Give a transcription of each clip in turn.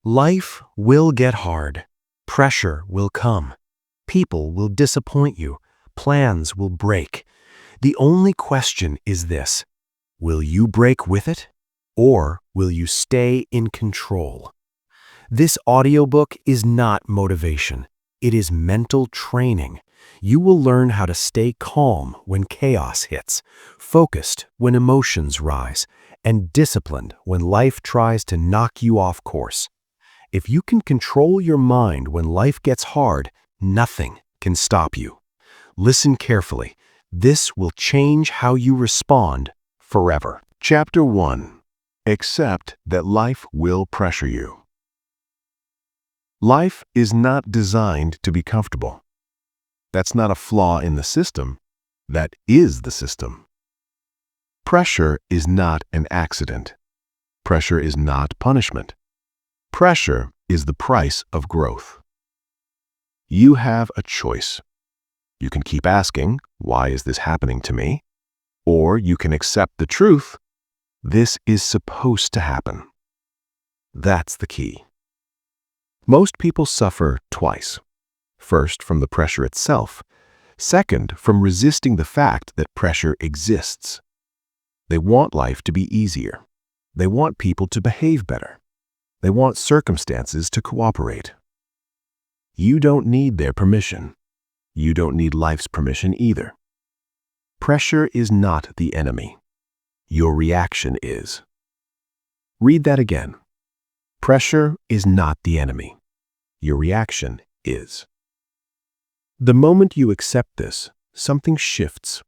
Life will get hard. Pressure will come. People will disappoint you. Plans will break. The only question is this: will you break with it, or will you stay in control? This audiobook is not motivation. It is mental training. You will learn how to stay calm when chaos hits, focused when emotions rise, and disciplined when life tries to knock you off course. If you can control your mind when life gets hard, nothing can stop you. Listen carefully. This will change how you respond forever. Chapter 1. Accept that life will pressure you. Life is not designed to be comfortable. That's not a flaw in the system. That is the system. Pressure is not an accident. Pressure is not punishment. Pressure is the price of growth. You have a choice. You can keep asking, why is this happening to me? Or you can accept the truth, this is supposed to happen. That's the key. Most people suffer twice. First, from the pressure itself. Second, from resisting the fact that pressure exists. They want life to be easier. They want people to behave better. They want circumstances to cooperate. You don't need their permission. You don't need life's permission either. Pressure is not the enemy. Your reaction is. Read that again. Pressure is not the enemy. Your reaction is. The moment you accept this, something shifts.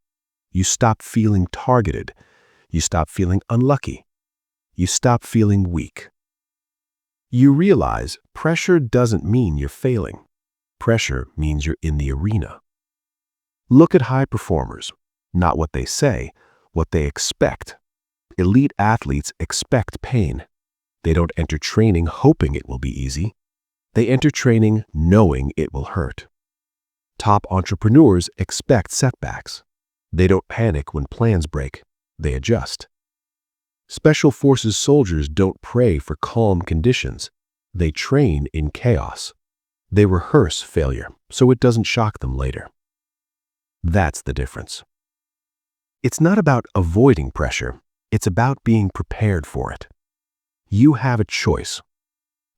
You stop feeling targeted. You stop feeling unlucky. You stop feeling weak. You realize pressure doesn't mean you're failing. Pressure means you're in the arena. Look at high performers, not what they say, what they expect. Elite athletes expect pain. They don't enter training hoping it will be easy. They enter training knowing it will hurt. Top entrepreneurs expect setbacks. They don't panic when plans break. They adjust. Special Forces soldiers don't pray for calm conditions. They train in chaos. They rehearse failure so it doesn't shock them later. That's the difference. It's not about avoiding pressure. It's about being prepared for it. You have a choice.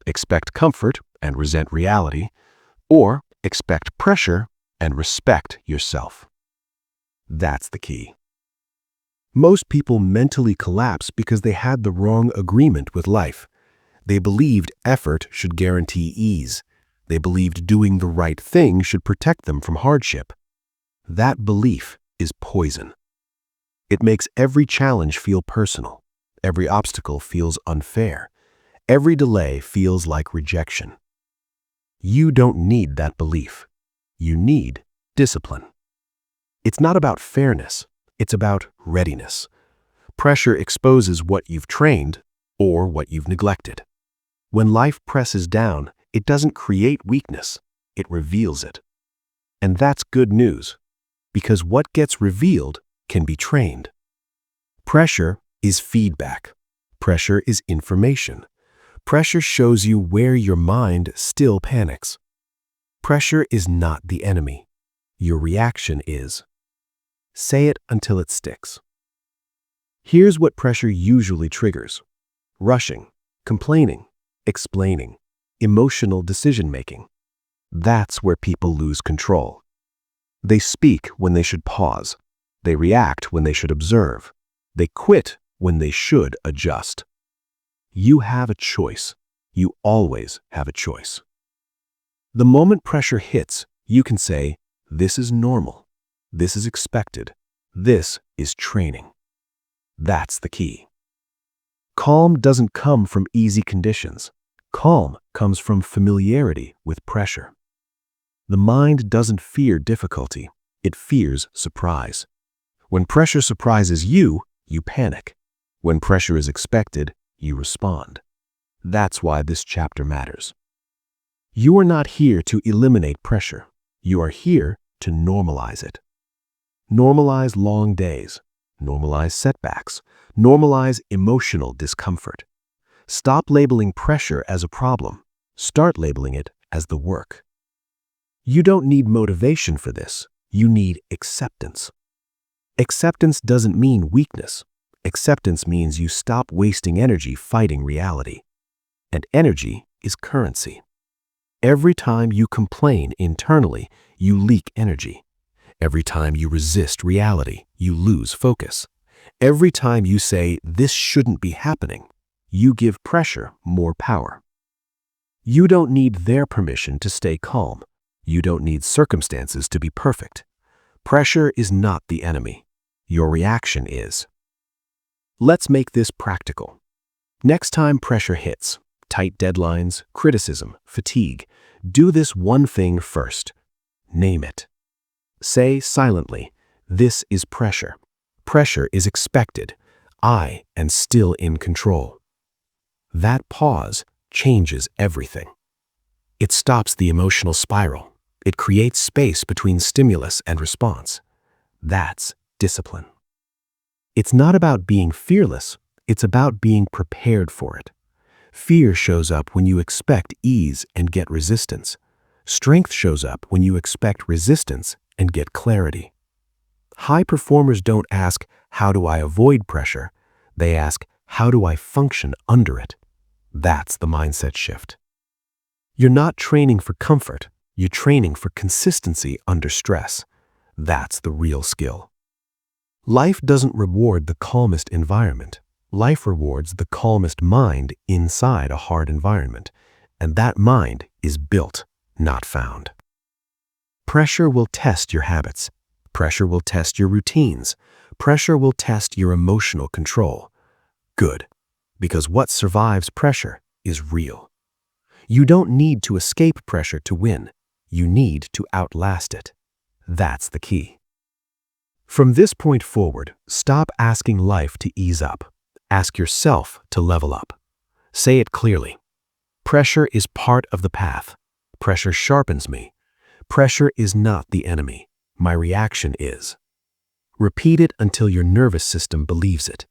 Expect comfort and resent reality, or expect pressure and respect yourself. That's the key. Most people mentally collapse because they had the wrong agreement with life. They believed effort should guarantee ease. They believed doing the right thing should protect them from hardship. That belief is poison. It makes every challenge feel personal. Every obstacle feels unfair. Every delay feels like rejection. You don't need that belief. You need discipline. It's not about fairness. It's about readiness. Pressure exposes what you've trained or what you've neglected. When life presses down, it doesn't create weakness. It reveals it. And that's good news, because what gets revealed can be trained. Pressure is feedback. Pressure is information. Pressure shows you where your mind still panics. Pressure is not the enemy. Your reaction is. Say it until it sticks. Here's what pressure usually triggers: rushing, complaining, explaining, emotional decision-making. That's where people lose control. They speak when they should pause. They react when they should observe. They quit when they should adjust. You have a choice. You always have a choice. The moment pressure hits, you can say, this is normal. This is expected. This is training. That's the key. Calm doesn't come from easy conditions. Calm comes from familiarity with pressure. The mind doesn't fear difficulty. It fears surprise. When pressure surprises you, you panic. When pressure is expected, you respond. That's why this chapter matters. You are not here to eliminate pressure. You are here to normalize it. Normalize long days. Normalize setbacks. Normalize emotional discomfort. Stop labeling pressure as a problem. Start labeling it as the work. You don't need motivation for this. You need acceptance. Acceptance doesn't mean weakness. Acceptance means you stop wasting energy fighting reality. And energy is currency. Every time you complain internally, you leak energy. Every time you resist reality, you lose focus. Every time you say, "This shouldn't be happening," you give pressure more power. You don't need their permission to stay calm. You don't need circumstances to be perfect. Pressure is not the enemy. Your reaction is. Let's make this practical. Next time pressure hits, tight deadlines, criticism, fatigue, do this one thing first. Name it. Say silently, "This is pressure. Pressure is expected. I am still in control." That pause changes everything. It stops the emotional spiral. It creates space between stimulus and response. That's discipline. It's not about being fearless. It's about being prepared for it. Fear shows up when you expect ease and get resistance. Strength shows up when you expect resistance and get clarity. High performers don't ask, "How do I avoid pressure?" They ask, "How do I function under it?" That's the mindset shift. You're not training for comfort. You're training for consistency under stress. That's the real skill. Life doesn't reward the calmest environment. Life rewards the calmest mind inside a hard environment. And that mind is built, not found. Pressure will test your habits. Pressure will test your routines. Pressure will test your emotional control. Good, because what survives pressure is real. You don't need to escape pressure to win. You need to outlast it. That's the key. From this point forward, stop asking life to ease up. Ask yourself to level up. Say it clearly. Pressure is part of the path. Pressure sharpens me. Pressure is not the enemy. My reaction is. Repeat it until your nervous system believes it.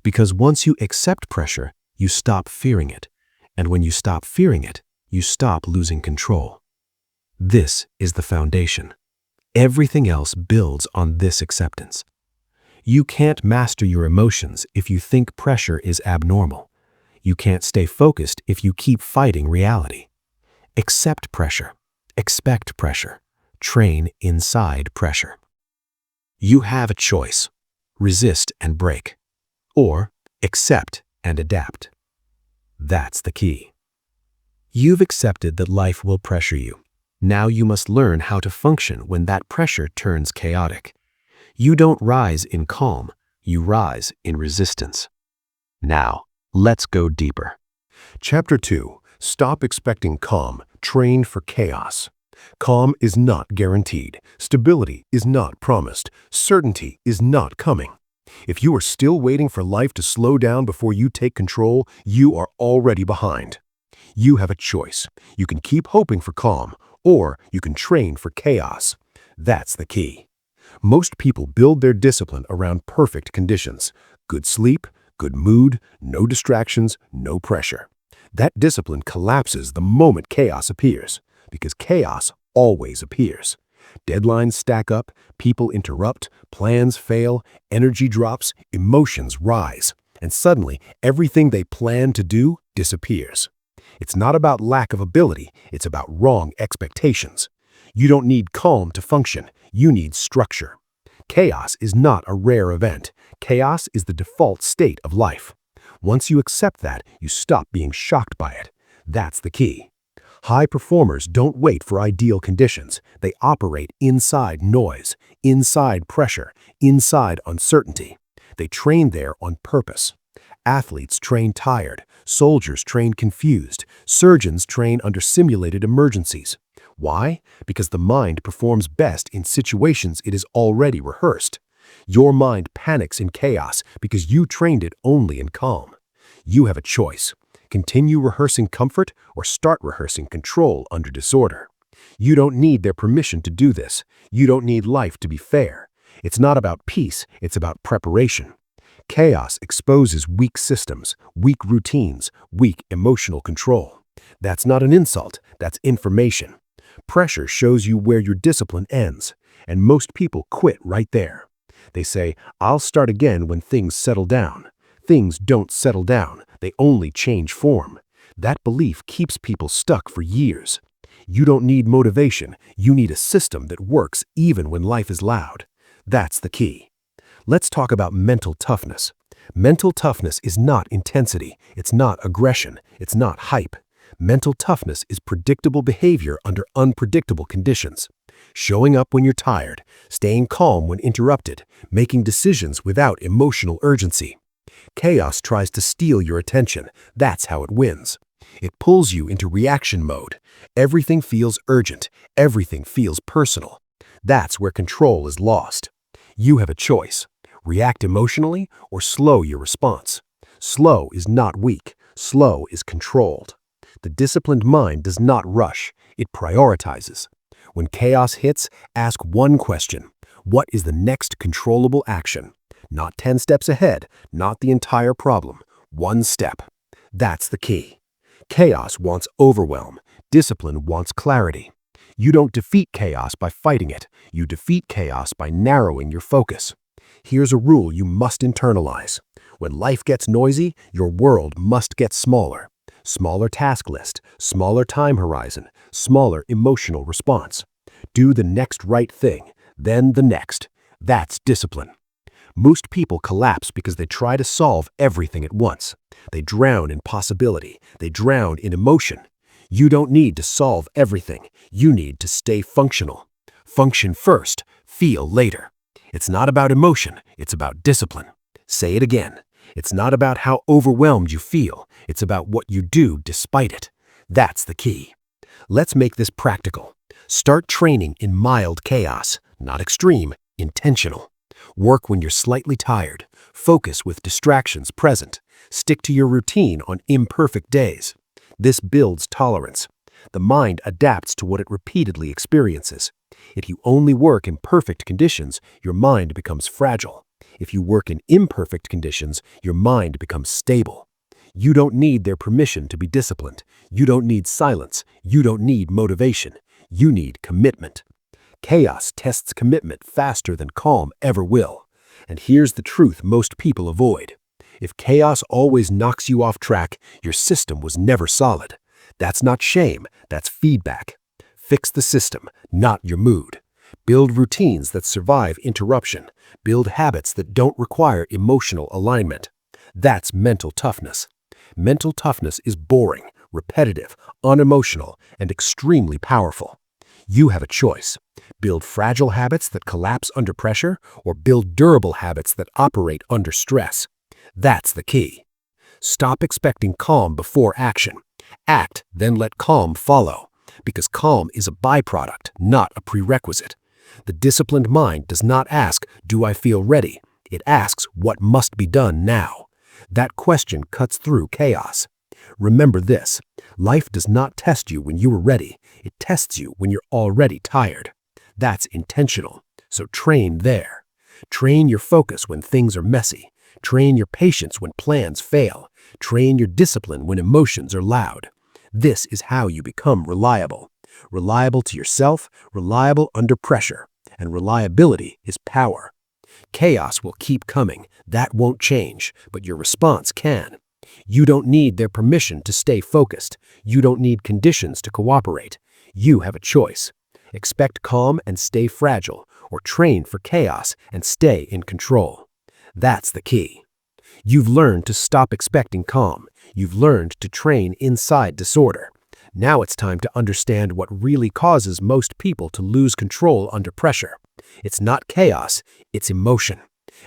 Because once you accept pressure, you stop fearing it. And when you stop fearing it, you stop losing control. This is the foundation. Everything else builds on this acceptance. You can't master your emotions if you think pressure is abnormal. You can't stay focused if you keep fighting reality. Accept pressure. Expect pressure. Train inside pressure. You have a choice. Resist and break. Or accept and adapt. That's the key. You've accepted that life will pressure you. Now you must learn how to function when that pressure turns chaotic. You don't rise in calm, you rise in resistance. Now, let's go deeper. Chapter 2. Stop expecting calm. Train for chaos. Calm is not guaranteed. Stability is not promised. Certainty is not coming. If you are still waiting for life to slow down before you take control, you are already behind. You have a choice. You can keep hoping for calm, or you can train for chaos. That's the key. Most people build their discipline around perfect conditions. Good sleep, good mood, no distractions, no pressure. That discipline collapses the moment chaos appears, because chaos always appears. Deadlines stack up, people interrupt, plans fail, energy drops, emotions rise, and suddenly everything they plan to do disappears. It's not about lack of ability, it's about wrong expectations. You don't need calm to function, you need structure. Chaos is not a rare event. Chaos is the default state of life. Once you accept that, you stop being shocked by it. That's the key. High performers don't wait for ideal conditions. They operate inside noise, inside pressure, inside uncertainty. They train there on purpose. Athletes train tired. Soldiers train confused. Surgeons train under simulated emergencies. Why? Because the mind performs best in situations it is already rehearsed. Your mind panics in chaos because you trained it only in calm. You have a choice. Continue rehearsing comfort or start rehearsing control under disorder. You don't need their permission to do this. You don't need life to be fair. It's not about peace, it's about preparation. Chaos exposes weak systems, weak routines, weak emotional control. That's not an insult, that's information. Pressure shows you where your discipline ends, and most people quit right there. They say, "I'll start again when things settle down." Things don't settle down, they only change form. That belief keeps people stuck for years. You don't need motivation, you need a system that works even when life is loud. That's the key. Let's talk about mental toughness. Mental toughness is not intensity, it's not aggression, it's not hype. Mental toughness is predictable behavior under unpredictable conditions. Showing up when you're tired, staying calm when interrupted, making decisions without emotional urgency. Chaos tries to steal your attention. That's how it wins. It pulls you into reaction mode. Everything feels urgent. Everything feels personal. That's where control is lost. You have a choice. React emotionally or slow your response. Slow is not weak. Slow is controlled. The disciplined mind does not rush. It prioritizes. When chaos hits, ask one question. What is the next controllable action? Not 10 steps ahead, not the entire problem. One step. That's the key. Chaos wants overwhelm. Discipline wants clarity. You don't defeat chaos by fighting it. You defeat chaos by narrowing your focus. Here's a rule you must internalize. When life gets noisy, your world must get smaller. Smaller task list, smaller time horizon, smaller emotional response. Do the next right thing, then the next. That's discipline. Most people collapse because they try to solve everything at once. They drown in possibility. They drown in emotion. You don't need to solve everything. You need to stay functional. Function first, feel later. It's not about emotion, it's about discipline. Say it again. It's not about how overwhelmed you feel. It's about what you do despite it. That's the key. Let's make this practical. Start training in mild chaos, not extreme, intentional. Work when you're slightly tired. Focus with distractions present. Stick to your routine on imperfect days. This builds tolerance. The mind adapts to what it repeatedly experiences. If you only work in perfect conditions, your mind becomes fragile. If you work in imperfect conditions, your mind becomes stable. You don't need their permission to be disciplined. You don't need silence. You don't need motivation. You need commitment. Chaos tests commitment faster than calm ever will. And here's the truth most people avoid. If chaos always knocks you off track, your system was never solid. That's not shame, that's feedback. Fix the system, not your mood. Build routines that survive interruption. Build habits that don't require emotional alignment. That's mental toughness. Mental toughness is boring, repetitive, unemotional, and extremely powerful. You have a choice. Build fragile habits that collapse under pressure, or build durable habits that operate under stress. That's the key. Stop expecting calm before action. Act, then let calm follow. Because calm is a byproduct, not a prerequisite. The disciplined mind does not ask, "Do I feel ready?" It asks, "What must be done now?" That question cuts through chaos. Remember this, life does not test you when you are ready. It tests you when you're already tired. That's intentional, so train there. Train your focus when things are messy. Train your patience when plans fail. Train your discipline when emotions are loud. This is how you become reliable. Reliable to yourself, reliable under pressure. And reliability is power. Chaos will keep coming. That won't change, but your response can. You don't need their permission to stay focused. You don't need conditions to cooperate. You have a choice. Expect calm and stay fragile, or train for chaos and stay in control. That's the key. You've learned to stop expecting calm. You've learned to train inside disorder. Now it's time to understand what really causes most people to lose control under pressure. It's not chaos, it's emotion.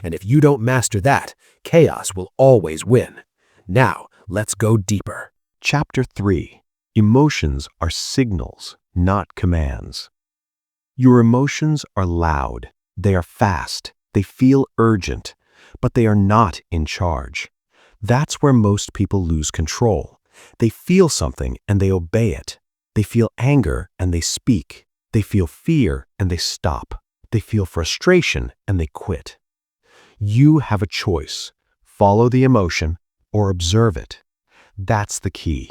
And if you don't master that, chaos will always win. Now, let's go deeper. Chapter 3. Emotions are signals, not commands. Your emotions are loud. They are fast. They feel urgent. But they are not in charge. That's where most people lose control. They feel something and they obey it. They feel anger and they speak. They feel fear and they stop. They feel frustration and they quit. You have a choice. follow the emotion or observe it. That's the key.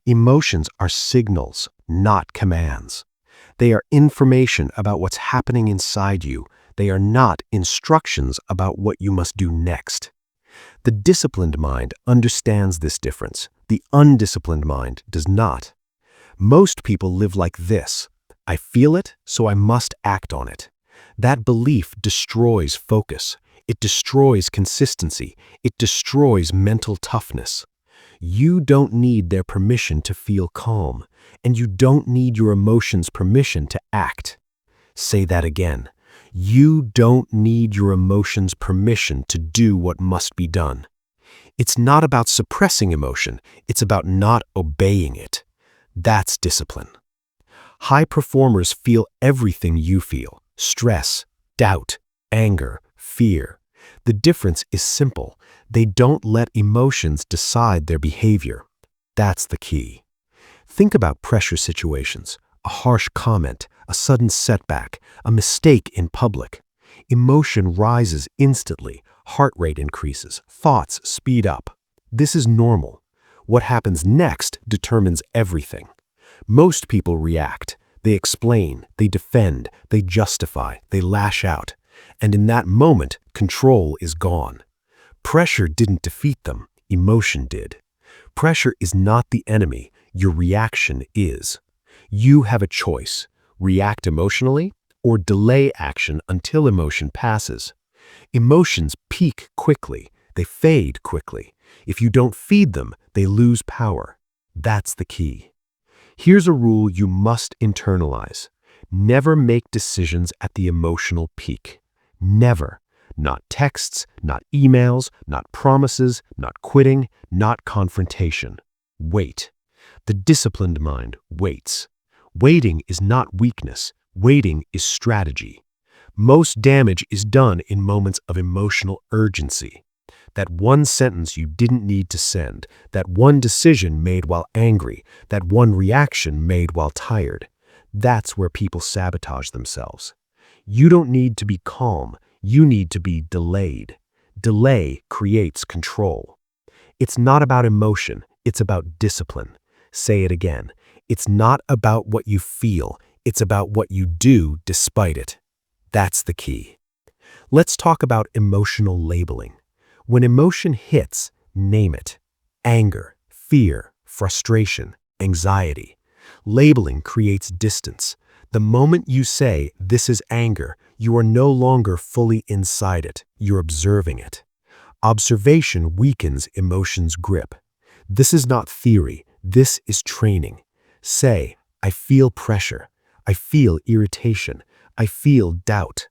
Emotions are signals, not commands. They are information about what's happening inside you. They are not instructions about what you must do next. The disciplined mind understands this difference. The undisciplined mind does not. Most people live like this. I feel it, so I must act on it. That belief destroys focus. It destroys consistency. It destroys mental toughness. You don't need their permission to feel calm, and you don't need your emotions' permission to act. Say that again. You don't need your emotions' permission to do what must be done. It's not about suppressing emotion. It's about not obeying it. That's discipline. High performers feel everything you feel: stress, doubt, anger, fear. The difference is simple. They don't let emotions decide their behavior. That's the key. Think about pressure situations: a harsh comment, a sudden setback, a mistake in public. Emotion rises instantly, heart rate increases, thoughts speed up. This is normal. What happens next determines everything. Most people react. They explain, they defend, they justify, they lash out. And in that moment, control is gone. Pressure didn't defeat them, emotion did. Pressure is not the enemy, your reaction is. You have a choice: react emotionally or delay action until emotion passes. Emotions peak quickly, they fade quickly. If you don't feed them, they lose power. That's the key. Here's a rule you must internalize. Never make decisions at the emotional peak. Never. Not texts, not emails, not promises, not quitting, not confrontation. Wait. The disciplined mind waits. Waiting is not weakness. Waiting is strategy. Most damage is done in moments of emotional urgency. That one sentence you didn't need to send, that one decision made while angry, that one reaction made while tired. That's where people sabotage themselves. You don't need to be calm, you need to be delayed. Delay creates control. It's not about emotion, it's about discipline. Say it again. It's not about what you feel, it's about what you do despite it. That's the key. Let's talk about emotional labeling. When emotion hits, name it. Anger, fear, frustration, anxiety. Labeling creates distance. The moment you say, "This is anger," you are no longer fully inside it. You're observing it. Observation weakens emotion's grip. This is not theory. This is training. Say, "I feel pressure. I feel irritation. I feel doubt."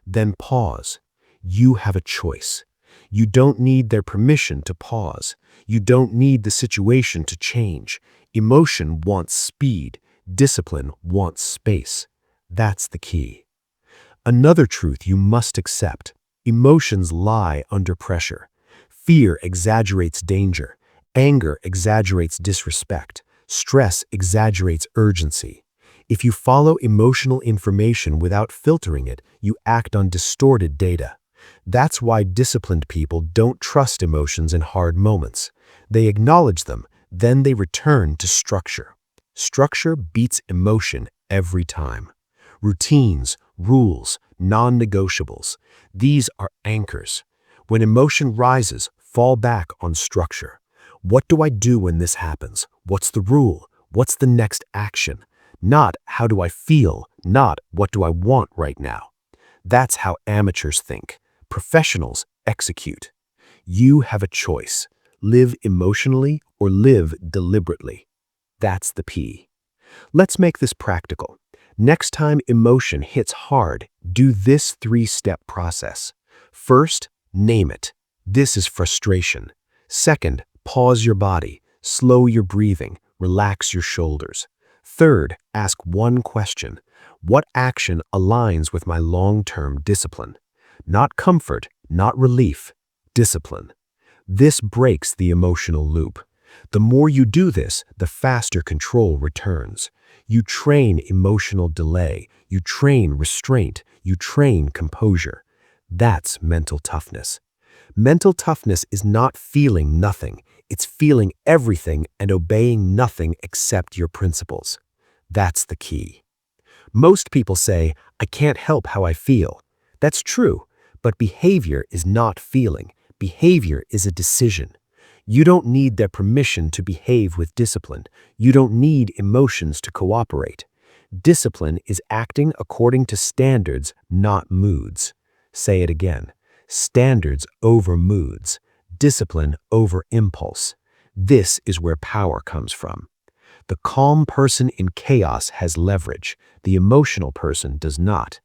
Then pause. You have a choice. You don't need their permission to pause. You don't need the situation to change. Emotion wants speed. Discipline wants space. That's the key. Another truth you must accept: emotions lie under pressure. Fear exaggerates danger. Anger exaggerates disrespect. Stress exaggerates urgency. If you follow emotional information without filtering it, you act on distorted data. That's why disciplined people don't trust emotions in hard moments. They acknowledge them, then they return to structure. Structure beats emotion every time. Routines, rules, non-negotiables. These are anchors. When emotion rises, fall back on structure. What do I do when this happens? What's the rule? What's the next action? Not how do I feel, not what do I want right now. That's how amateurs think. Professionals execute. You have a choice: live emotionally or live deliberately. That's the P. Let's make this practical. Next time emotion hits hard, do this three-step process. First, name it. This is frustration. Second, pause your body, slow your breathing, relax your shoulders. Third, ask one question: what action aligns with my long-term discipline? Not comfort, not relief, discipline. This breaks the emotional loop. The more you do this, the faster control returns. You train emotional delay, you train restraint, you train composure. That's mental toughness. Mental toughness is not feeling nothing. It's feeling everything and obeying nothing except your principles. That's the key. Most people say, I can't help how I feel. That's true, but behavior is not feeling. Behavior is a decision. You don't need their permission to behave with discipline. You don't need emotions to cooperate. Discipline is acting according to standards, not moods. Say it again. Standards over moods. Discipline over impulse. This is where power comes from. The calm person in chaos has leverage. The emotional person does not.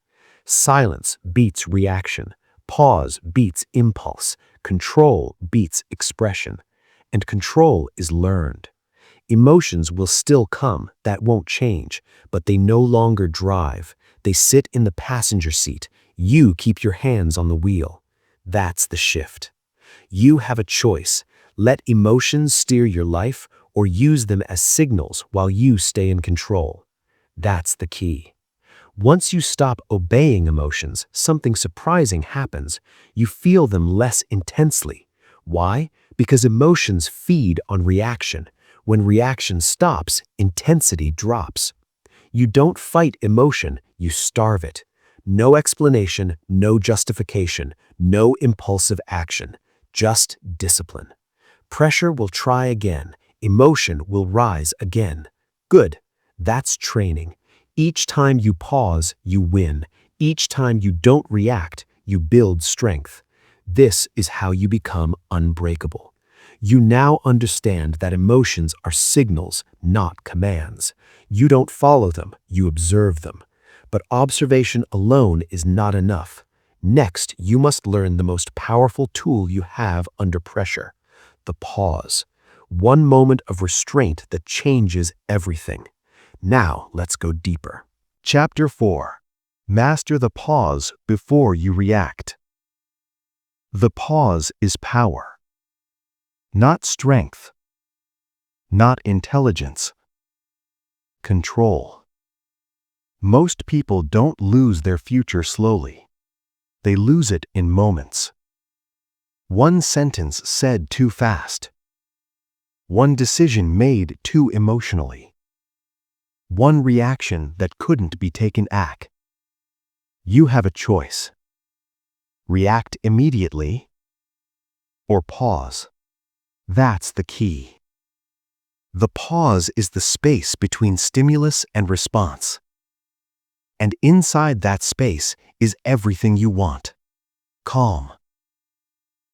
Silence beats reaction. Pause beats impulse. Control beats expression. And control is learned. Emotions will still come, that won't change, but they no longer drive. They sit in the passenger seat. You keep your hands on the wheel. That's the shift. You have a choice. Let emotions steer your life or use them as signals while you stay in control. That's the key. Once you stop obeying emotions, something surprising happens. You feel them less intensely. Why? Because emotions feed on reaction. When reaction stops, intensity drops. You don't fight emotion, you starve it. No explanation, no justification, no impulsive action, just discipline. Pressure will try again. Emotion will rise again. Good. That's training. Each time you pause, you win. Each time you don't react, you build strength. This is how you become unbreakable. You now understand that emotions are signals, not commands. You don't follow them, you observe them. But observation alone is not enough. Next, you must learn the most powerful tool you have under pressure, the pause. One moment of restraint that changes everything. Now, let's go deeper. Chapter 4. Master the pause before you react. The pause is power. Not strength. Not intelligence. Control. Most people don't lose their future slowly. They lose it in moments. One sentence said too fast. One decision made too emotionally. One reaction that couldn't be taken back. You have a choice. React immediately or pause. That's the key. The pause is the space between stimulus and response. And inside that space is everything you want. Calm.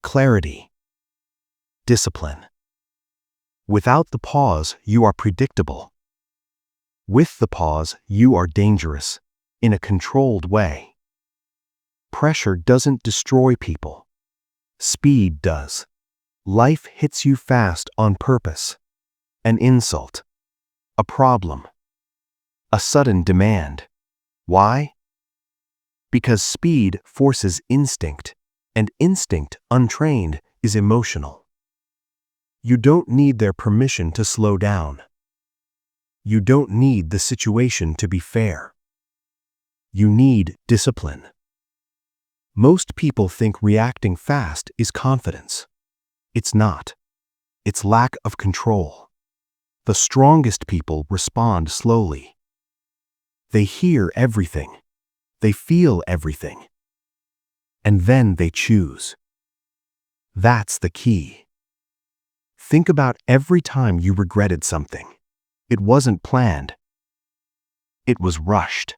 Clarity. Discipline. Without the pause, you are predictable. With the pause, you are dangerous, in a controlled way. Pressure doesn't destroy people. Speed does. Life hits you fast on purpose. An insult. A problem. A sudden demand. Why? Because speed forces instinct, and instinct, untrained, is emotional. You don't need their permission to slow down. You don't need the situation to be fair. You need discipline. Most people think reacting fast is confidence. It's not. It's lack of control. The strongest people respond slowly. They hear everything. They feel everything. And then they choose. That's the key. Think about every time you regretted something. It wasn't planned. It was rushed.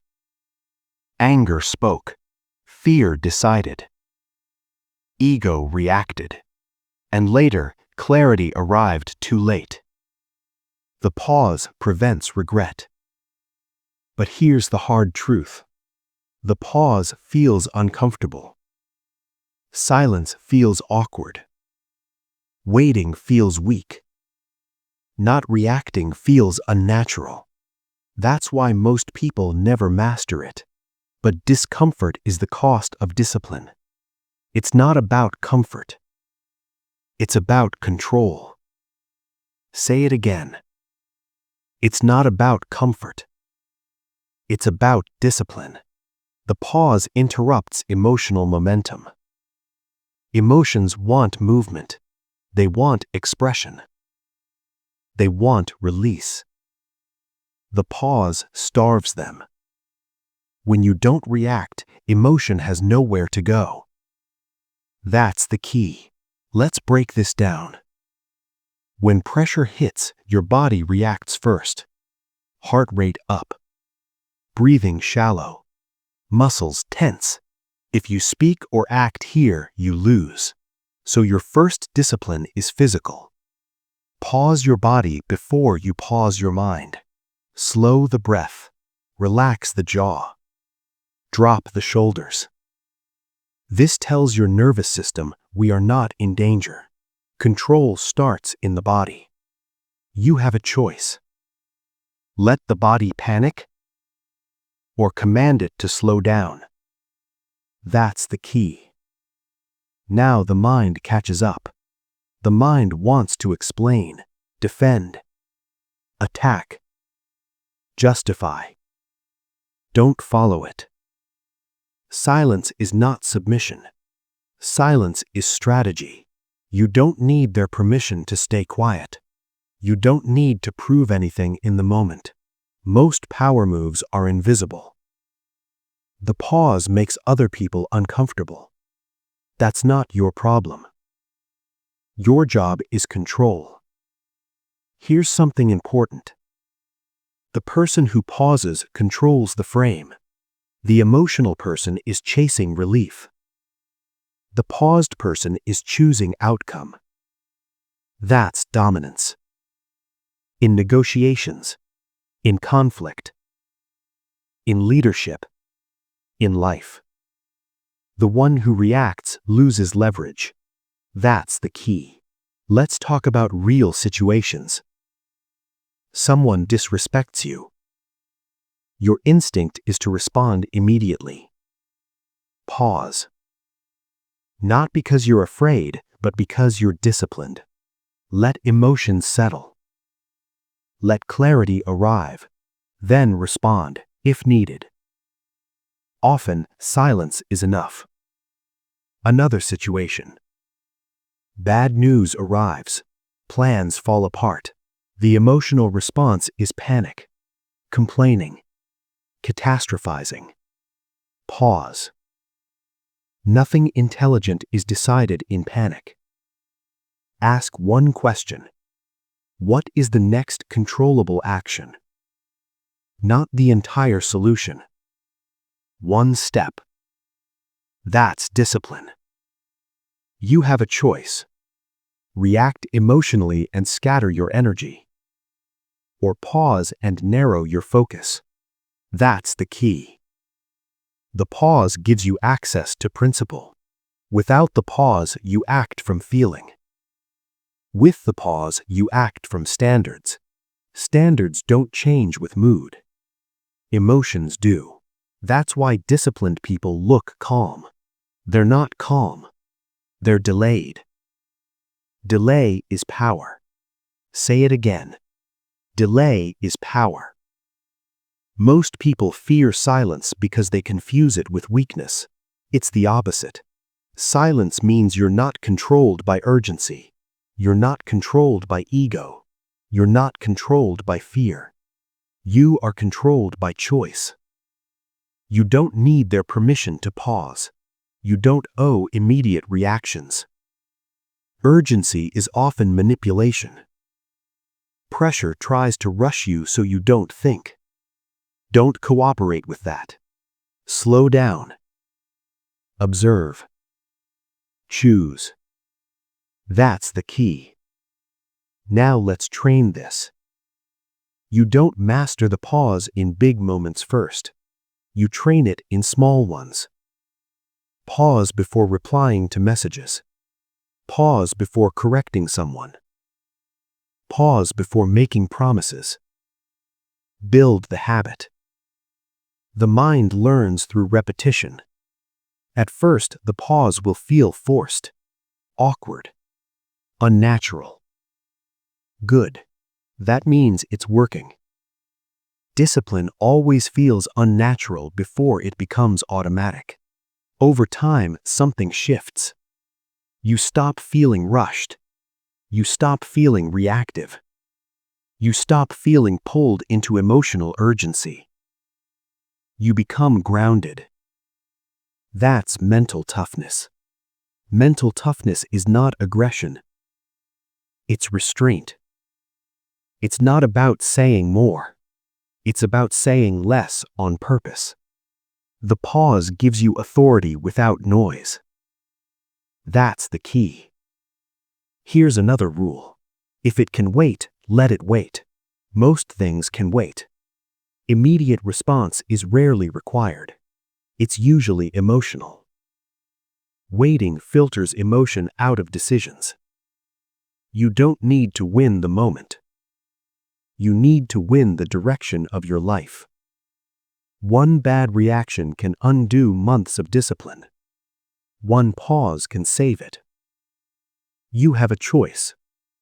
Anger spoke. Fear decided. Ego reacted. And later, clarity arrived too late. The pause prevents regret. But here's the hard truth. The pause feels uncomfortable. Silence feels awkward. Waiting feels weak. Not reacting feels unnatural. That's why most people never master it. But discomfort is the cost of discipline. It's not about comfort. It's about control. Say it again. It's not about comfort. It's about discipline. The pause interrupts emotional momentum. Emotions want movement. They want expression. They want release. The pause starves them. When you don't react, emotion has nowhere to go. That's the key. Let's break this down. When pressure hits, your body reacts first. Heart rate up. Breathing shallow. Muscles tense. If you speak or act here, you lose. So your first discipline is physical. Pause your body before you pause your mind. Slow the breath. Relax the jaw. Drop the shoulders. This tells your nervous system we are not in danger. Control starts in the body. You have a choice. Let the body panic or command it to slow down. That's the key. Now the mind catches up. The mind wants to explain, defend, attack, justify. Don't follow it. Silence is not submission. Silence is strategy. You don't need their permission to stay quiet. You don't need to prove anything in the moment. Most power moves are invisible. The pause makes other people uncomfortable. That's not your problem. Your job is control. Here's something important. The person who pauses controls the frame. The emotional person is chasing relief. The paused person is choosing outcome. That's dominance. In negotiations, in conflict, in leadership, in life. The one who reacts loses leverage. That's the key. Let's talk about real situations. Someone disrespects you. Your instinct is to respond immediately. Pause. Not because you're afraid, but because you're disciplined. Let emotions settle. Let clarity arrive. Then respond, if needed. Often, silence is enough. Another situation. Bad news arrives. Plans fall apart. The emotional response is panic, complaining, catastrophizing. Pause. Nothing intelligent is decided in panic. Ask one question. What is the next controllable action? Not the entire solution. One step. That's discipline. You have a choice. React emotionally and scatter your energy. Or pause and narrow your focus. That's the key. The pause gives you access to principle. Without the pause, you act from feeling. With the pause, you act from standards. Standards don't change with mood. Emotions do. That's why disciplined people look calm. They're not calm. They're delayed. Delay is power. Say it again. Delay is power. Most people fear silence because they confuse it with weakness. It's the opposite. Silence means you're not controlled by urgency. You're not controlled by ego. You're not controlled by fear. You are controlled by choice. You don't need their permission to pause. You don't owe immediate reactions. Urgency is often manipulation. Pressure tries to rush you so you don't think. Don't cooperate with that. Slow down. Observe. Choose. That's the key. Now let's train this. You don't master the pause in big moments first. You train it in small ones. Pause before replying to messages. Pause before correcting someone. Pause before making promises. Build the habit. The mind learns through repetition. At first, the pause will feel forced, awkward, unnatural. Good. That means it's working. Discipline always feels unnatural before it becomes automatic. Over time, something shifts. You stop feeling rushed. You stop feeling reactive. You stop feeling pulled into emotional urgency. You become grounded. That's mental toughness. Mental toughness is not aggression. It's restraint. It's not about saying more. It's about saying less on purpose. The pause gives you authority without noise. That's the key. Here's another rule. If it can wait, let it wait. Most things can wait. Immediate response is rarely required. It's usually emotional. Waiting filters emotion out of decisions. You don't need to win the moment. You need to win the direction of your life. One bad reaction can undo months of discipline. One pause can save it. You have a choice.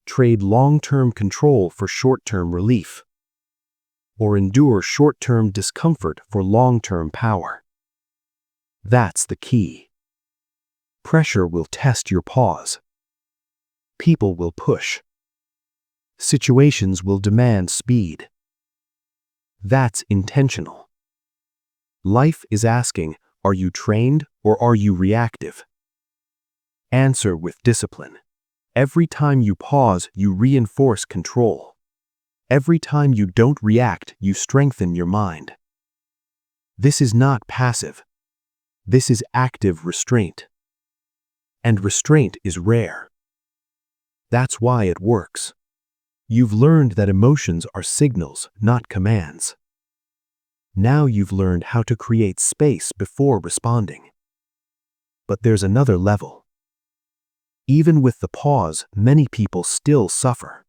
Trade long-term control for short-term relief, or endure short-term discomfort for long-term power. That's the key. Pressure will test your pause. People will push. Situations will demand speed. That's intentional. Life is asking, are you trained or are you reactive? Answer with discipline. Every time you pause, you reinforce control. Every time you don't react, you strengthen your mind. This is not passive. This is active restraint. And restraint is rare. That's why it works. You've learned that emotions are signals, not commands. Now you've learned how to create space before responding. But there's another level. Even with the pause, many people still suffer.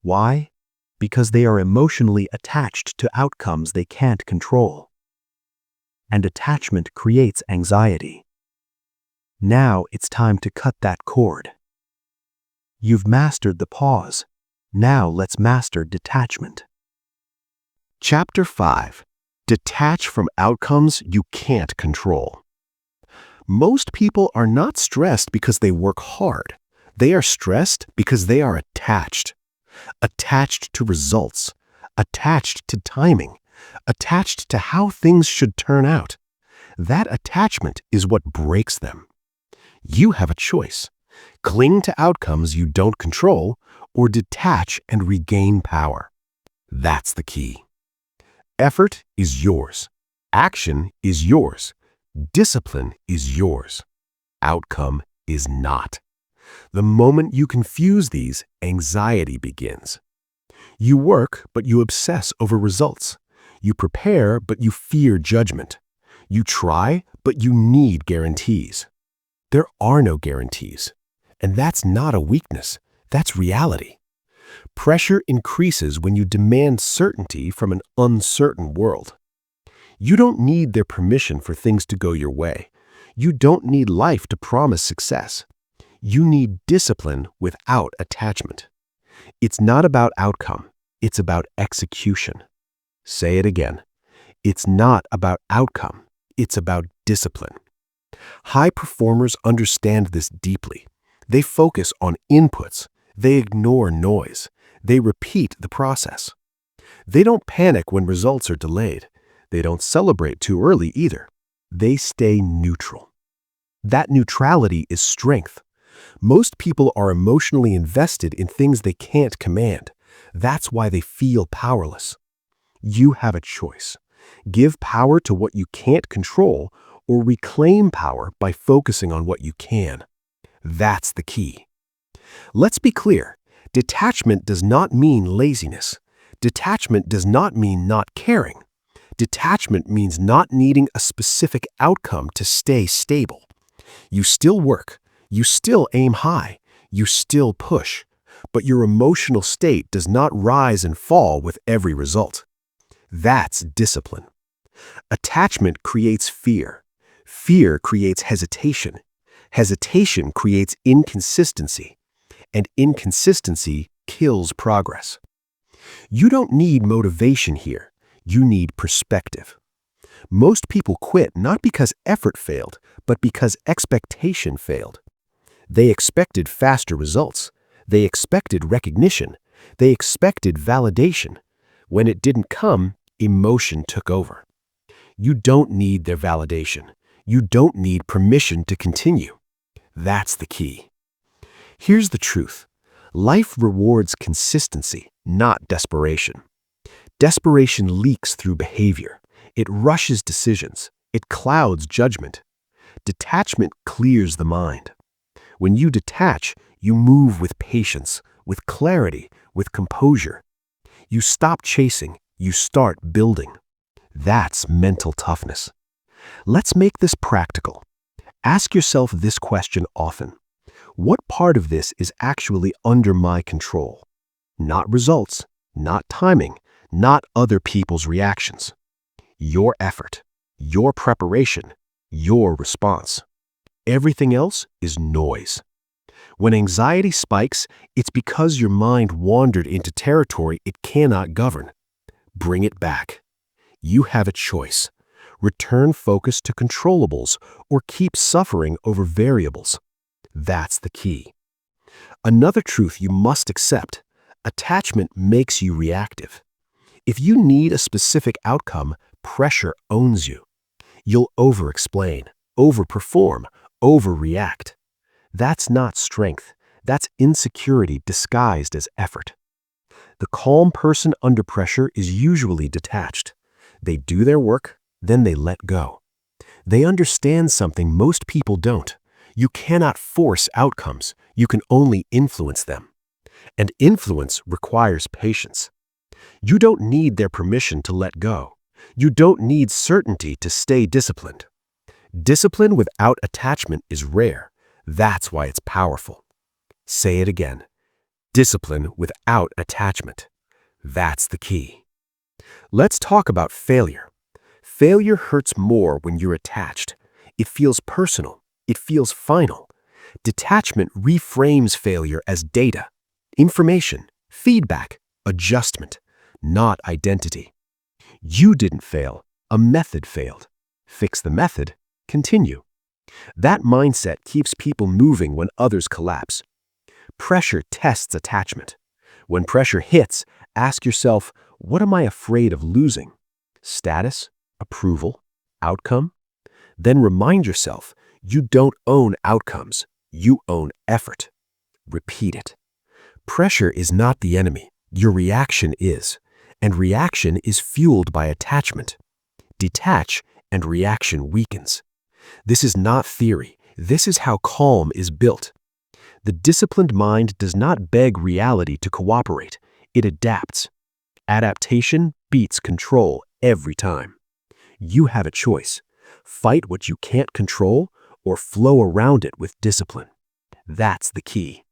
Why? Because they are emotionally attached to outcomes they can't control. And attachment creates anxiety. Now it's time to cut that cord. You've mastered the pause. Now let's master detachment. Chapter 5. Detach from outcomes you can't control. Most people are not stressed because they work hard. They are stressed because they are attached. Attached to results. Attached to timing. Attached to how things should turn out. That attachment is what breaks them. You have a choice. Cling to outcomes you don't control, or detach and regain power. That's the key. Effort is yours. Action is yours. Discipline is yours. Outcome is not. The moment you confuse these, anxiety begins. You work, but you obsess over results. You prepare, but you fear judgment. You try, but you need guarantees. There are no guarantees. And that's not a weakness. That's reality. Pressure increases when you demand certainty from an uncertain world. You don't need their permission for things to go your way. You don't need life to promise success. You need discipline without attachment. It's not about outcome. It's about execution. Say it again. It's not about outcome. It's about discipline. High performers understand this deeply. They focus on inputs. They ignore noise. They repeat the process. They don't panic when results are delayed. They don't celebrate too early either. They stay neutral. That neutrality is strength. Most people are emotionally invested in things they can't command. That's why they feel powerless. You have a choice. Give power to what you can't control, or reclaim power by focusing on what you can. That's the key. Let's be clear. Detachment does not mean laziness. Detachment does not mean not caring. Detachment means not needing a specific outcome to stay stable. You still work. You still aim high. You still push. But your emotional state does not rise and fall with every result. That's discipline. Attachment creates fear. Fear creates hesitation. Hesitation creates inconsistency. And inconsistency kills progress. You don't need motivation here. You need perspective. Most people quit not because effort failed, but because expectation failed. They expected faster results. They expected recognition. They expected validation. When it didn't come, emotion took over. You don't need their validation. You don't need permission to continue. That's the key. Here's the truth. Life rewards consistency, not desperation. Desperation leaks through behavior. It rushes decisions. It clouds judgment. Detachment clears the mind. When you detach, you move with patience, with clarity, with composure. You stop chasing, you start building. That's mental toughness. Let's make this practical. Ask yourself this question often. What part of this is actually under my control? Not results, not timing, not other people's reactions. Your effort, your preparation, your response. Everything else is noise. When anxiety spikes, it's because your mind wandered into territory it cannot govern. Bring it back. You have a choice. Return focus to controllables or keep suffering over variables. That's the key. Another truth you must accept: attachment makes you reactive. If you need a specific outcome, pressure owns you. You'll over-explain, overperform, overreact. That's not strength. That's insecurity disguised as effort. The calm person under pressure is usually detached. They do their work, then they let go. They understand something most people don't. You cannot force outcomes. You can only influence them. And influence requires patience. You don't need their permission to let go. You don't need certainty to stay disciplined. Discipline without attachment is rare. That's why it's powerful. Say it again. Discipline without attachment. That's the key. Let's talk about failure. Failure hurts more when you're attached. It feels personal. It feels final. Detachment reframes failure as data, information, feedback, adjustment, not identity. You didn't fail. A method failed. Fix the method. Continue. That mindset keeps people moving when others collapse. Pressure tests attachment. When pressure hits, ask yourself, what am I afraid of losing? Status? Approval? Outcome? Then remind yourself, you don't own outcomes. You own effort. Repeat it. Pressure is not the enemy. Your reaction is. And reaction is fueled by attachment. Detach, and reaction weakens. This is not theory. This is how calm is built. The disciplined mind does not beg reality to cooperate. It adapts. Adaptation beats control every time. You have a choice. Fight what you can't control or flow around it with discipline. That's the key.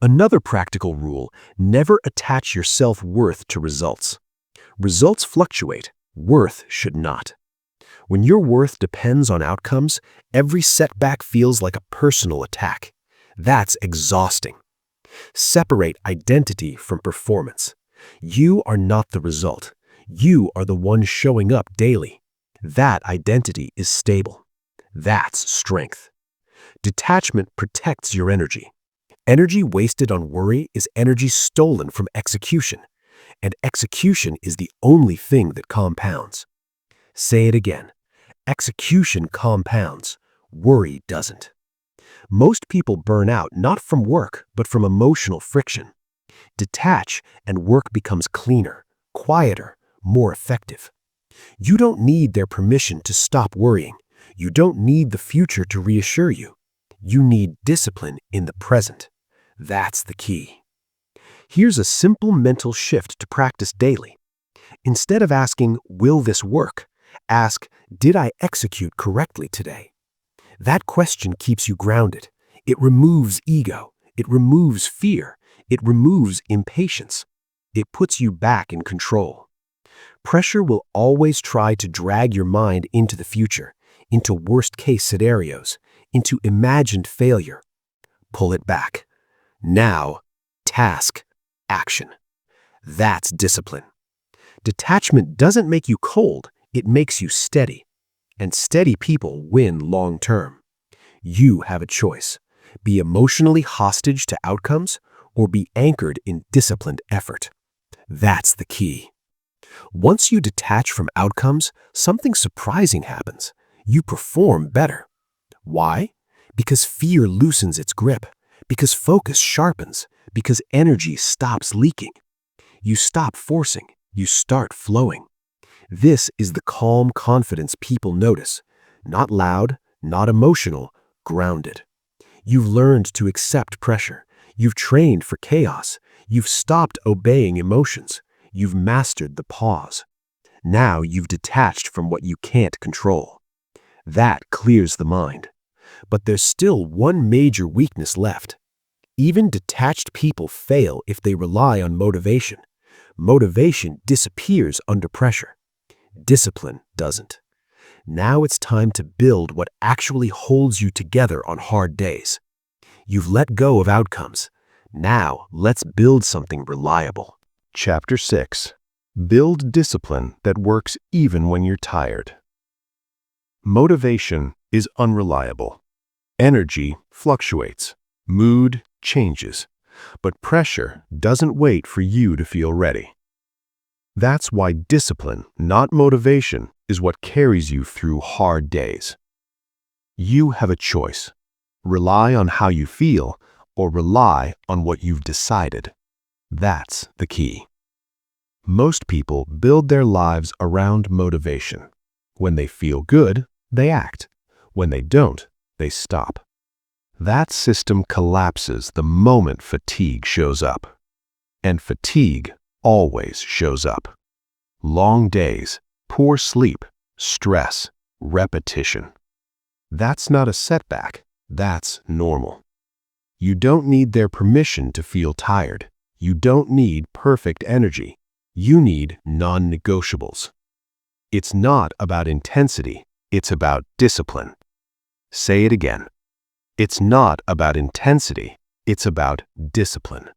Another practical rule: never attach your self-worth to results. Results fluctuate. Worth should not. When your worth depends on outcomes, every setback feels like a personal attack. That's exhausting. Separate identity from performance. You are not the result. You are the one showing up daily. That identity is stable. That's strength. Detachment protects your energy. Energy wasted on worry is energy stolen from execution, and execution is the only thing that compounds. Say it again. Execution compounds. Worry doesn't. Most people burn out not from work, but from emotional friction. Detach, and work becomes cleaner, quieter, more effective. You don't need their permission to stop worrying. You don't need the future to reassure you. You need discipline in the present. That's the key. Here's a simple mental shift to practice daily. Instead of asking, will this work? Ask, did I execute correctly today? That question keeps you grounded. It removes ego. It removes fear. It removes impatience. It puts you back in control. Pressure will always try to drag your mind into the future, into worst-case scenarios, into imagined failure. Pull it back. Now, task, action. That's discipline. Detachment doesn't make you cold, it makes you steady. And steady people win long term. You have a choice. Be emotionally hostage to outcomes or be anchored in disciplined effort. That's the key. Once you detach from outcomes, something surprising happens. You perform better. Why? Because fear loosens its grip, because focus sharpens, because energy stops leaking. You stop forcing, you start flowing. This is the calm confidence people notice. Not loud, not emotional, grounded. You've learned to accept pressure. You've trained for chaos. You've stopped obeying emotions. You've mastered the pause. Now you've detached from what you can't control. That clears the mind. But there's still one major weakness left. Even detached people fail if they rely on motivation. Motivation disappears under pressure. Discipline doesn't. Now it's time to build what actually holds you together on hard days. You've let go of outcomes. Now let's build something reliable. Chapter 6. Build discipline that works even when you're tired. Motivation is unreliable. Energy fluctuates. Mood changes. But pressure doesn't wait for you to feel ready. That's why discipline, not motivation, is what carries you through hard days. You have a choice. Rely on how you feel or rely on what you've decided. That's the key. Most people build their lives around motivation. When they feel good, they act. When they don't, they stop. That system collapses the moment fatigue shows up. And fatigue always shows up. Long days, poor sleep, stress, repetition. That's not a setback. That's normal. You don't need their permission to feel tired. You don't need perfect energy. You need non-negotiables. It's not about intensity. It's about discipline. Say it again. It's not about intensity. It's about discipline.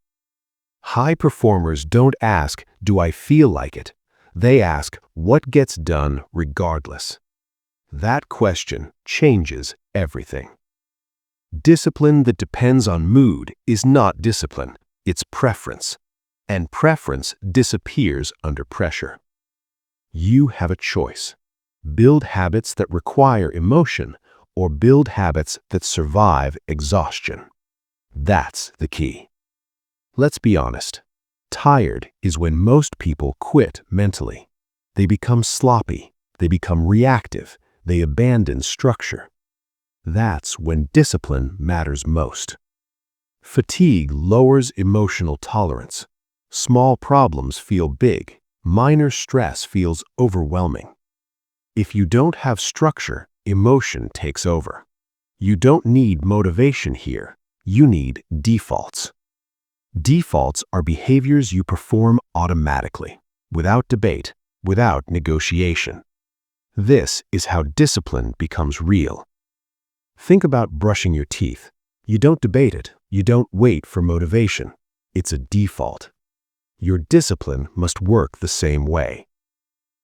High performers don't ask, "Do I feel like it?" They ask, "What gets done regardless?" That question changes everything. Discipline that depends on mood is not discipline, it's preference. And preference disappears under pressure. You have a choice. Build habits that require emotion or build habits that survive exhaustion. That's the key. Let's be honest. Tired is when most people quit mentally. They become sloppy. They become reactive. They abandon structure. That's when discipline matters most. Fatigue lowers emotional tolerance. Small problems feel big. Minor stress feels overwhelming. If you don't have structure, emotion takes over. You don't need motivation here. You need defaults. Defaults are behaviors you perform automatically, without debate, without negotiation. This is how discipline becomes real. Think about brushing your teeth. You don't debate it. You don't wait for motivation. It's a default. Your discipline must work the same way.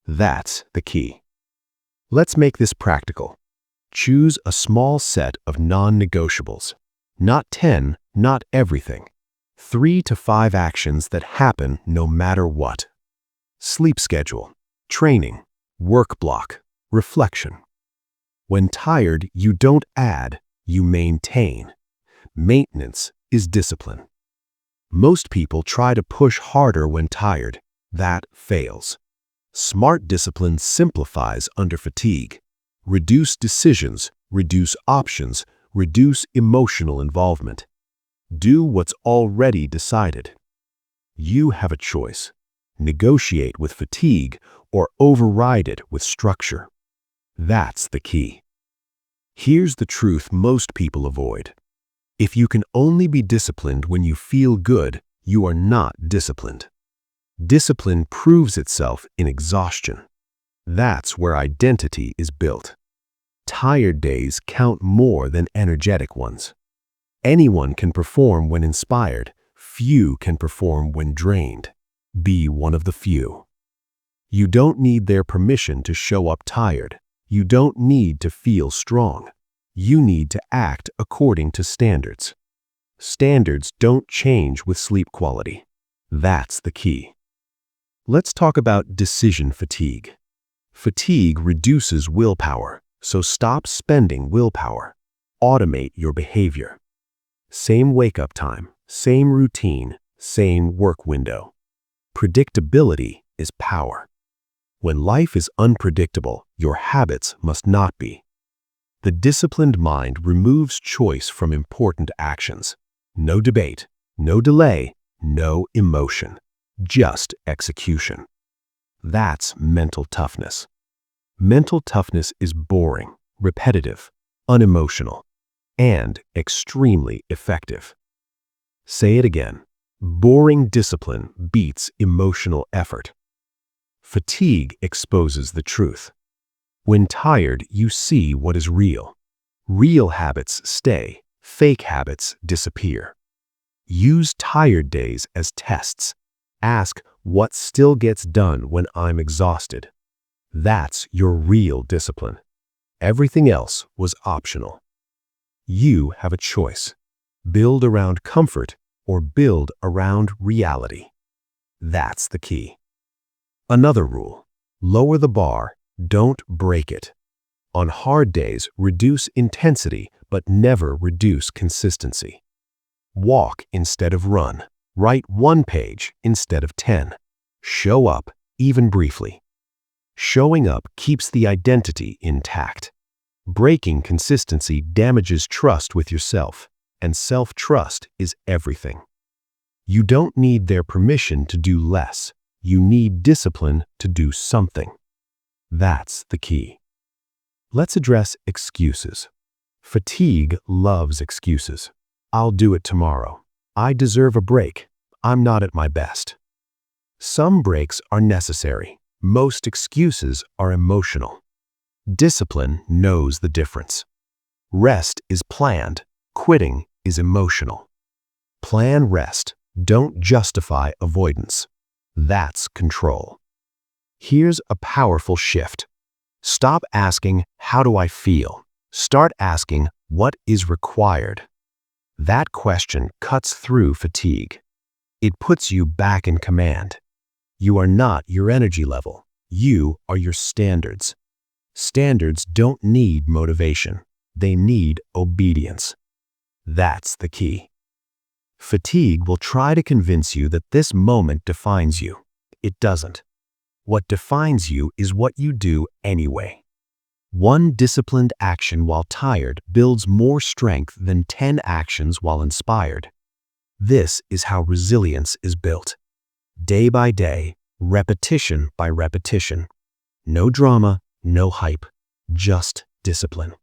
That's the key. Let's make this practical. Choose a small set of non-negotiables. Not 10, not everything. 3 to 5 actions that happen no matter what. Sleep schedule, training, work block, reflection. When tired, you don't add, you maintain. Maintenance is discipline. Most people try to push harder when tired. That fails. Smart discipline simplifies under fatigue. Reduce decisions, reduce options, reduce emotional involvement. Do what's already decided. You have a choice. Negotiate with fatigue or override it with structure. That's the key. Here's the truth most people avoid. If you can only be disciplined when you feel good, you are not disciplined. Discipline proves itself in exhaustion. That's where identity is built. Tired days count more than energetic ones. Anyone can perform when inspired. Few can perform when drained. Be one of the few. You don't need their permission to show up tired. You don't need to feel strong. You need to act according to standards. Standards don't change with sleep quality. That's the key. Let's talk about decision fatigue. Fatigue reduces willpower, so stop spending willpower. Automate your behavior. Same wake-up time, same routine, same work window. Predictability is power. When life is unpredictable, your habits must not be. The disciplined mind removes choice from important actions. No debate, no delay, no emotion, just execution. That's mental toughness. Mental toughness is boring, repetitive, unemotional, and extremely effective. Say it again. Boring discipline beats emotional effort. Fatigue exposes the truth. When tired, you see what is real. Real habits stay, fake habits disappear. Use tired days as tests. Ask what still gets done when I'm exhausted. That's your real discipline. Everything else was optional. You have a choice. Build around comfort or build around reality. That's the key. Another rule: lower the bar, don't break it. On hard days, reduce intensity, but never reduce consistency. Walk instead of run. Write 1 page instead of 10. Show up, even briefly. Showing up keeps the identity intact. Breaking consistency damages trust with yourself, and self-trust is everything. You don't need their permission to do less. You need discipline to do something. That's the key. Let's address excuses. Fatigue loves excuses. I'll do it tomorrow. I deserve a break. I'm not at my best. Some breaks are necessary. Most excuses are emotional. Discipline knows the difference. Rest is planned. Quitting is emotional. Plan rest. Don't justify avoidance. That's control. Here's a powerful shift. Stop asking, "How do I feel?" Start asking, "What is required?" That question cuts through fatigue. It puts you back in command. You are not your energy level. You are your standards. Standards don't need motivation. They need obedience. That's the key. Fatigue will try to convince you that this moment defines you. It doesn't. What defines you is what you do anyway. One disciplined action while tired builds more strength than 10 actions while inspired. This is how resilience is built. Day by day, repetition by repetition. No drama, no hype, just discipline.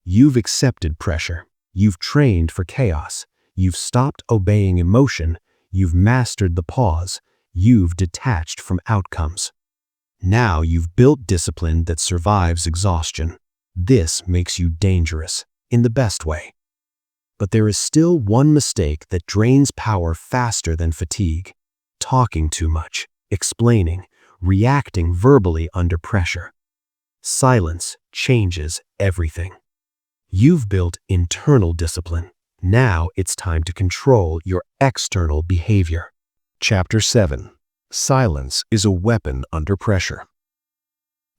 You've accepted pressure. You've trained for chaos. You've stopped obeying emotion. You've mastered the pause. You've detached from outcomes. Now you've built discipline that survives exhaustion. This makes you dangerous, in the best way. But there is still one mistake that drains power faster than fatigue: talking too much, explaining, reacting verbally under pressure. Silence changes everything. You've built internal discipline. Now it's time to control your external behavior. Chapter 7. Silence is a weapon under pressure.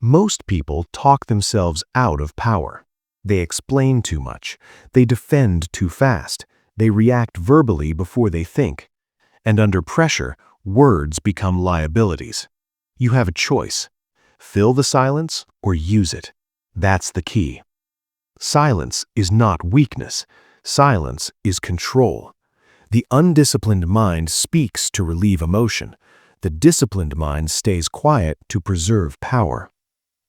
Most people talk themselves out of power. They explain too much. They defend too fast. They react verbally before they think. And under pressure, words become liabilities. You have a choice. Fill the silence or use it. That's the key. Silence is not weakness. Silence is control. The undisciplined mind speaks to relieve emotion. The disciplined mind stays quiet to preserve power.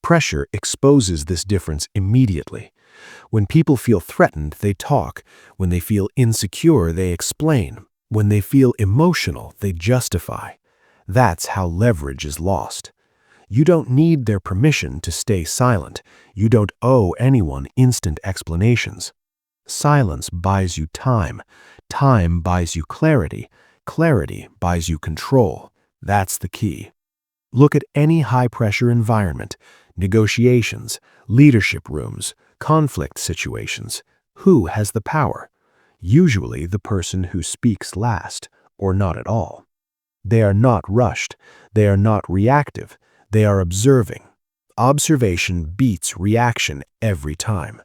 Pressure exposes this difference immediately. When people feel threatened, they talk. When they feel insecure, they explain. When they feel emotional, they justify. That's how leverage is lost. You don't need their permission to stay silent. You don't owe anyone instant explanations. Silence buys you time. Time buys you clarity. Clarity buys you control. That's the key. Look at any high-pressure environment: negotiations, leadership rooms, Conflict situations. Who has the power? Usually the person who speaks last, or not at all. They are not rushed. They are not reactive. They are observing. Observation beats reaction every time.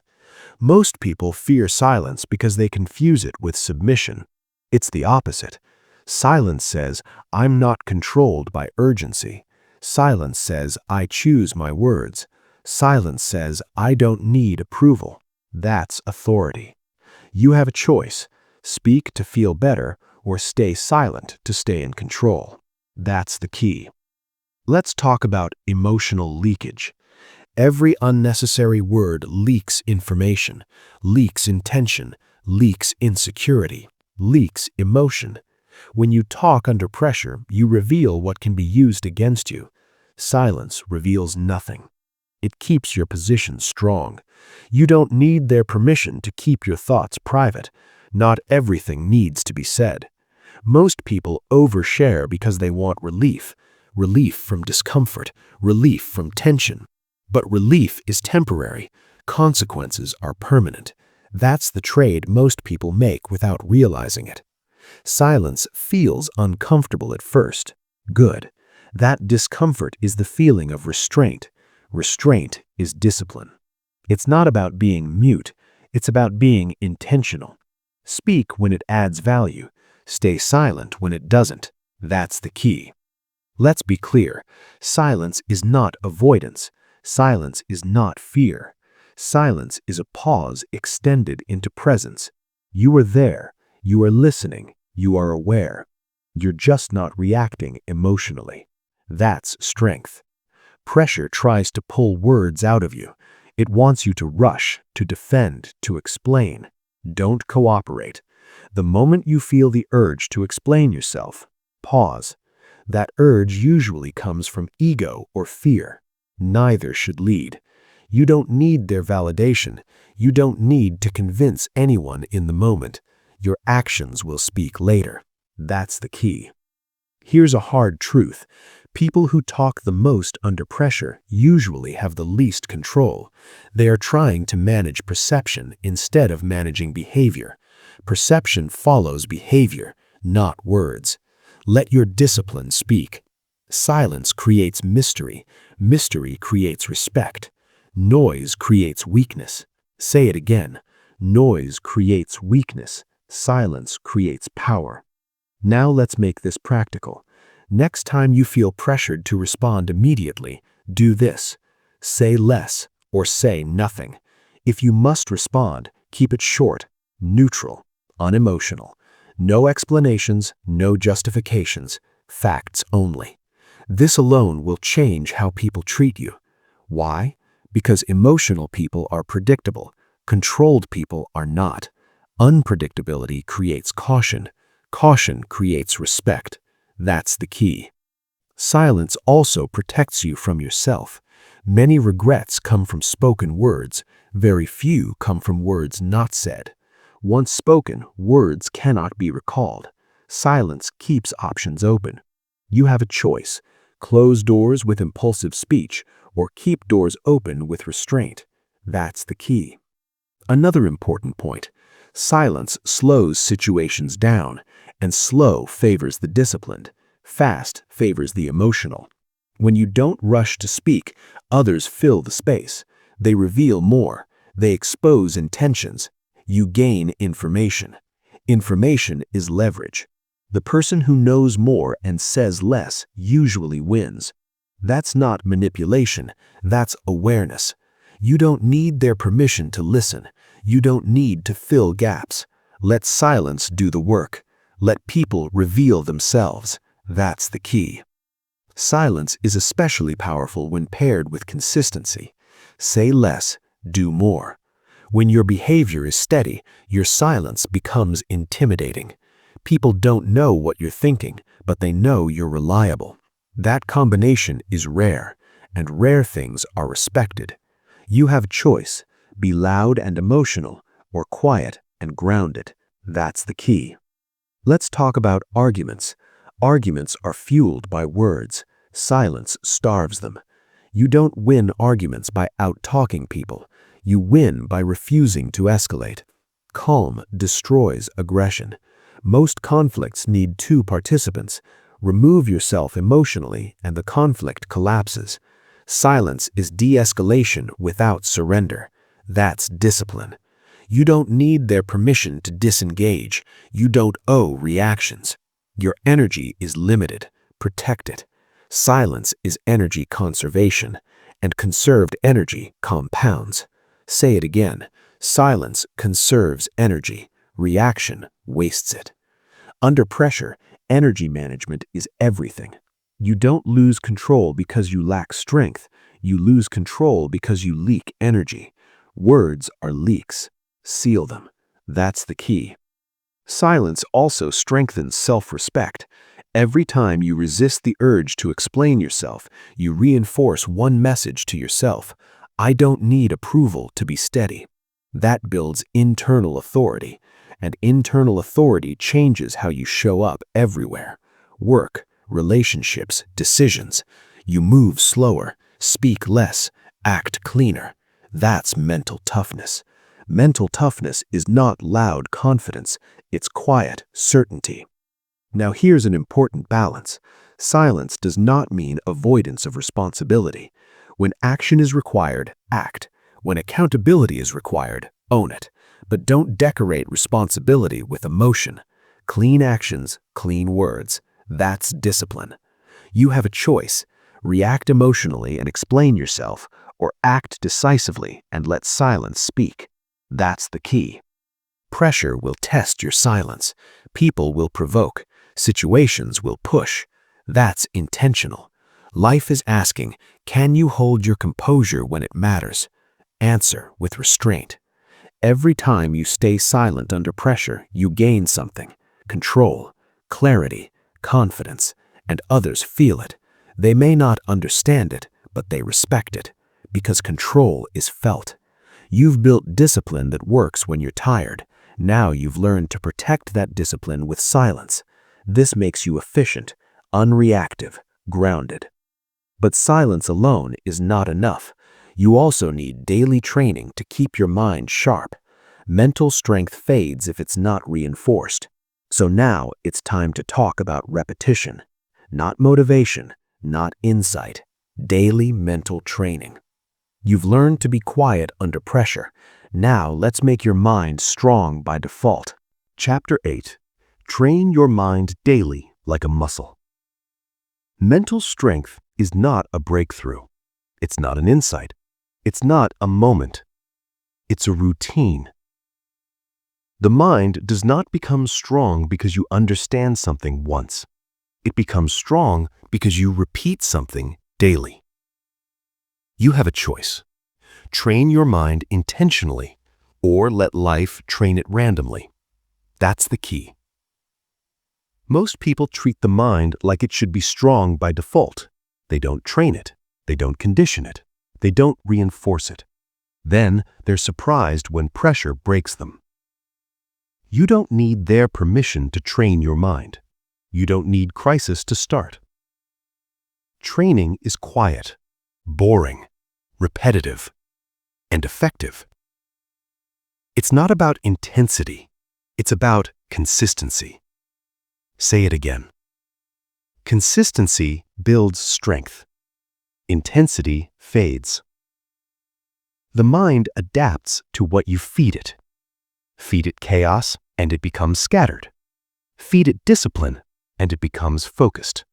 Most people fear silence because they confuse it with submission. It's the opposite. Silence says, I'm not controlled by urgency. Silence says, I choose my words. Silence says, I don't need approval. That's authority. You have a choice. Speak to feel better or stay silent to stay in control. That's the key. Let's talk about emotional leakage. Every unnecessary word leaks information, leaks intention, leaks insecurity, leaks emotion. When you talk under pressure, you reveal what can be used against you. Silence reveals nothing. It keeps your position strong. You don't need their permission to keep your thoughts private. Not everything needs to be said. Most people overshare because they want relief. Relief from discomfort, relief from tension. But relief is temporary. Consequences are permanent. That's the trade most people make without realizing it. Silence feels uncomfortable at first. Good. That discomfort is the feeling of restraint. Restraint is discipline. It's not about being mute. It's about being intentional. Speak when it adds value. Stay silent when it doesn't. That's the key. Let's be clear. Silence is not avoidance. Silence is not fear. Silence is a pause extended into presence. You are there. You are listening. You are aware. You're just not reacting emotionally. That's strength. Pressure tries to pull words out of you. It wants you to rush, to defend, to explain. Don't cooperate. The moment you feel the urge to explain yourself, pause. That urge usually comes from ego or fear. Neither should lead. You don't need their validation. You don't need to convince anyone in the moment. Your actions will speak later. That's the key. Here's a hard truth. People who talk the most under pressure usually have the least control. They are trying to manage perception instead of managing behavior. Perception follows behavior, not words. Let your discipline speak. Silence creates mystery. Mystery creates respect. Noise creates weakness. Say it again. Noise creates weakness. Silence creates power. Now let's make this practical. Next time you feel pressured to respond immediately, do this. Say less or say nothing. If you must respond, keep it short, neutral, unemotional. No explanations, no justifications, facts only. This alone will change how people treat you. Why? Because emotional people are predictable. Controlled people are not. Unpredictability creates caution. Caution creates respect. That's the key. Silence also protects you from yourself. Many regrets come from spoken words. Very few come from words not said. Once spoken, words cannot be recalled. Silence keeps options open. You have a choice. Close doors with impulsive speech or keep doors open with restraint. That's the key. Another important point. Silence slows situations down, and slow favors the disciplined. Fast favors the emotional. When you don't rush to speak, others fill the space. They reveal more. They expose intentions. You gain information. Information is leverage. The person who knows more and says less usually wins. That's not manipulation. That's awareness. You don't need their permission to listen. You don't need to fill gaps. Let silence do the work. Let people reveal themselves. That's the key. Silence is especially powerful when paired with consistency. Say less, do more. When your behavior is steady, your silence becomes intimidating. People don't know what you're thinking, but they know you're reliable. That combination is rare, and rare things are respected. You have a choice. Be loud and emotional, or quiet and grounded. That's the key. Let's talk about arguments. Arguments are fueled by words. Silence starves them. You don't win arguments by out-talking people. You win by refusing to escalate. Calm destroys aggression. Most conflicts need two participants. Remove yourself emotionally and the conflict collapses. Silence is de-escalation without surrender. That's discipline. You don't need their permission to disengage. You don't owe reactions. Your energy is limited. Protect it. Silence is energy conservation, and conserved energy compounds. Say it again. Silence conserves energy. Reaction wastes it. Under pressure, energy management is everything. You don't lose control because you lack strength. You lose control because you leak energy. Words are leaks. Seal them. That's the key. Silence also strengthens self-respect. Every time you resist the urge to explain yourself, you reinforce one message to yourself: I don't need approval to be steady. That builds internal authority, and internal authority changes how you show up everywhere. Work, relationships, decisions. You move slower, speak less, act cleaner. That's mental toughness. Mental toughness is not loud confidence, it's quiet certainty. Now here's an important balance. Silence does not mean avoidance of responsibility. When action is required, act. When accountability is required, own it. But don't decorate responsibility with emotion. Clean actions, clean words. That's discipline. You have a choice. React emotionally and explain yourself, or act decisively and let silence speak. That's the key. Pressure will test your silence. People will provoke. Situations will push. That's intentional. Life is asking, can you hold your composure when it matters? Answer with restraint. Every time you stay silent under pressure, you gain something: control, clarity, confidence, and others feel it. They may not understand it, but they respect it, because control is felt. You've built discipline that works when you're tired. Now you've learned to protect that discipline with silence. This makes you efficient, unreactive, grounded. But silence alone is not enough. You also need daily training to keep your mind sharp. Mental strength fades if it's not reinforced. So now it's time to talk about repetition. Not motivation, not insight. Daily mental training. You've learned to be quiet under pressure. Now let's make your mind strong by default. Chapter 8. Train your mind daily like a muscle. Mental strength is not a breakthrough. It's not an insight. It's not a moment. It's a routine. The mind does not become strong because you understand something once. It becomes strong because you repeat something daily. You have a choice. Train your mind intentionally, or let life train it randomly. That's the key. Most people treat the mind like it should be strong by default. They don't train it. They don't condition it. They don't reinforce it. Then they're surprised when pressure breaks them. You don't need their permission to train your mind. You don't need crisis to start. Training is quiet, boring, repetitive, and effective. It's not about intensity. It's about consistency. Say it again. Consistency builds strength. Intensity fades. The mind adapts to what you feed it. Feed it chaos, and it becomes scattered. Feed it discipline, and it becomes focused.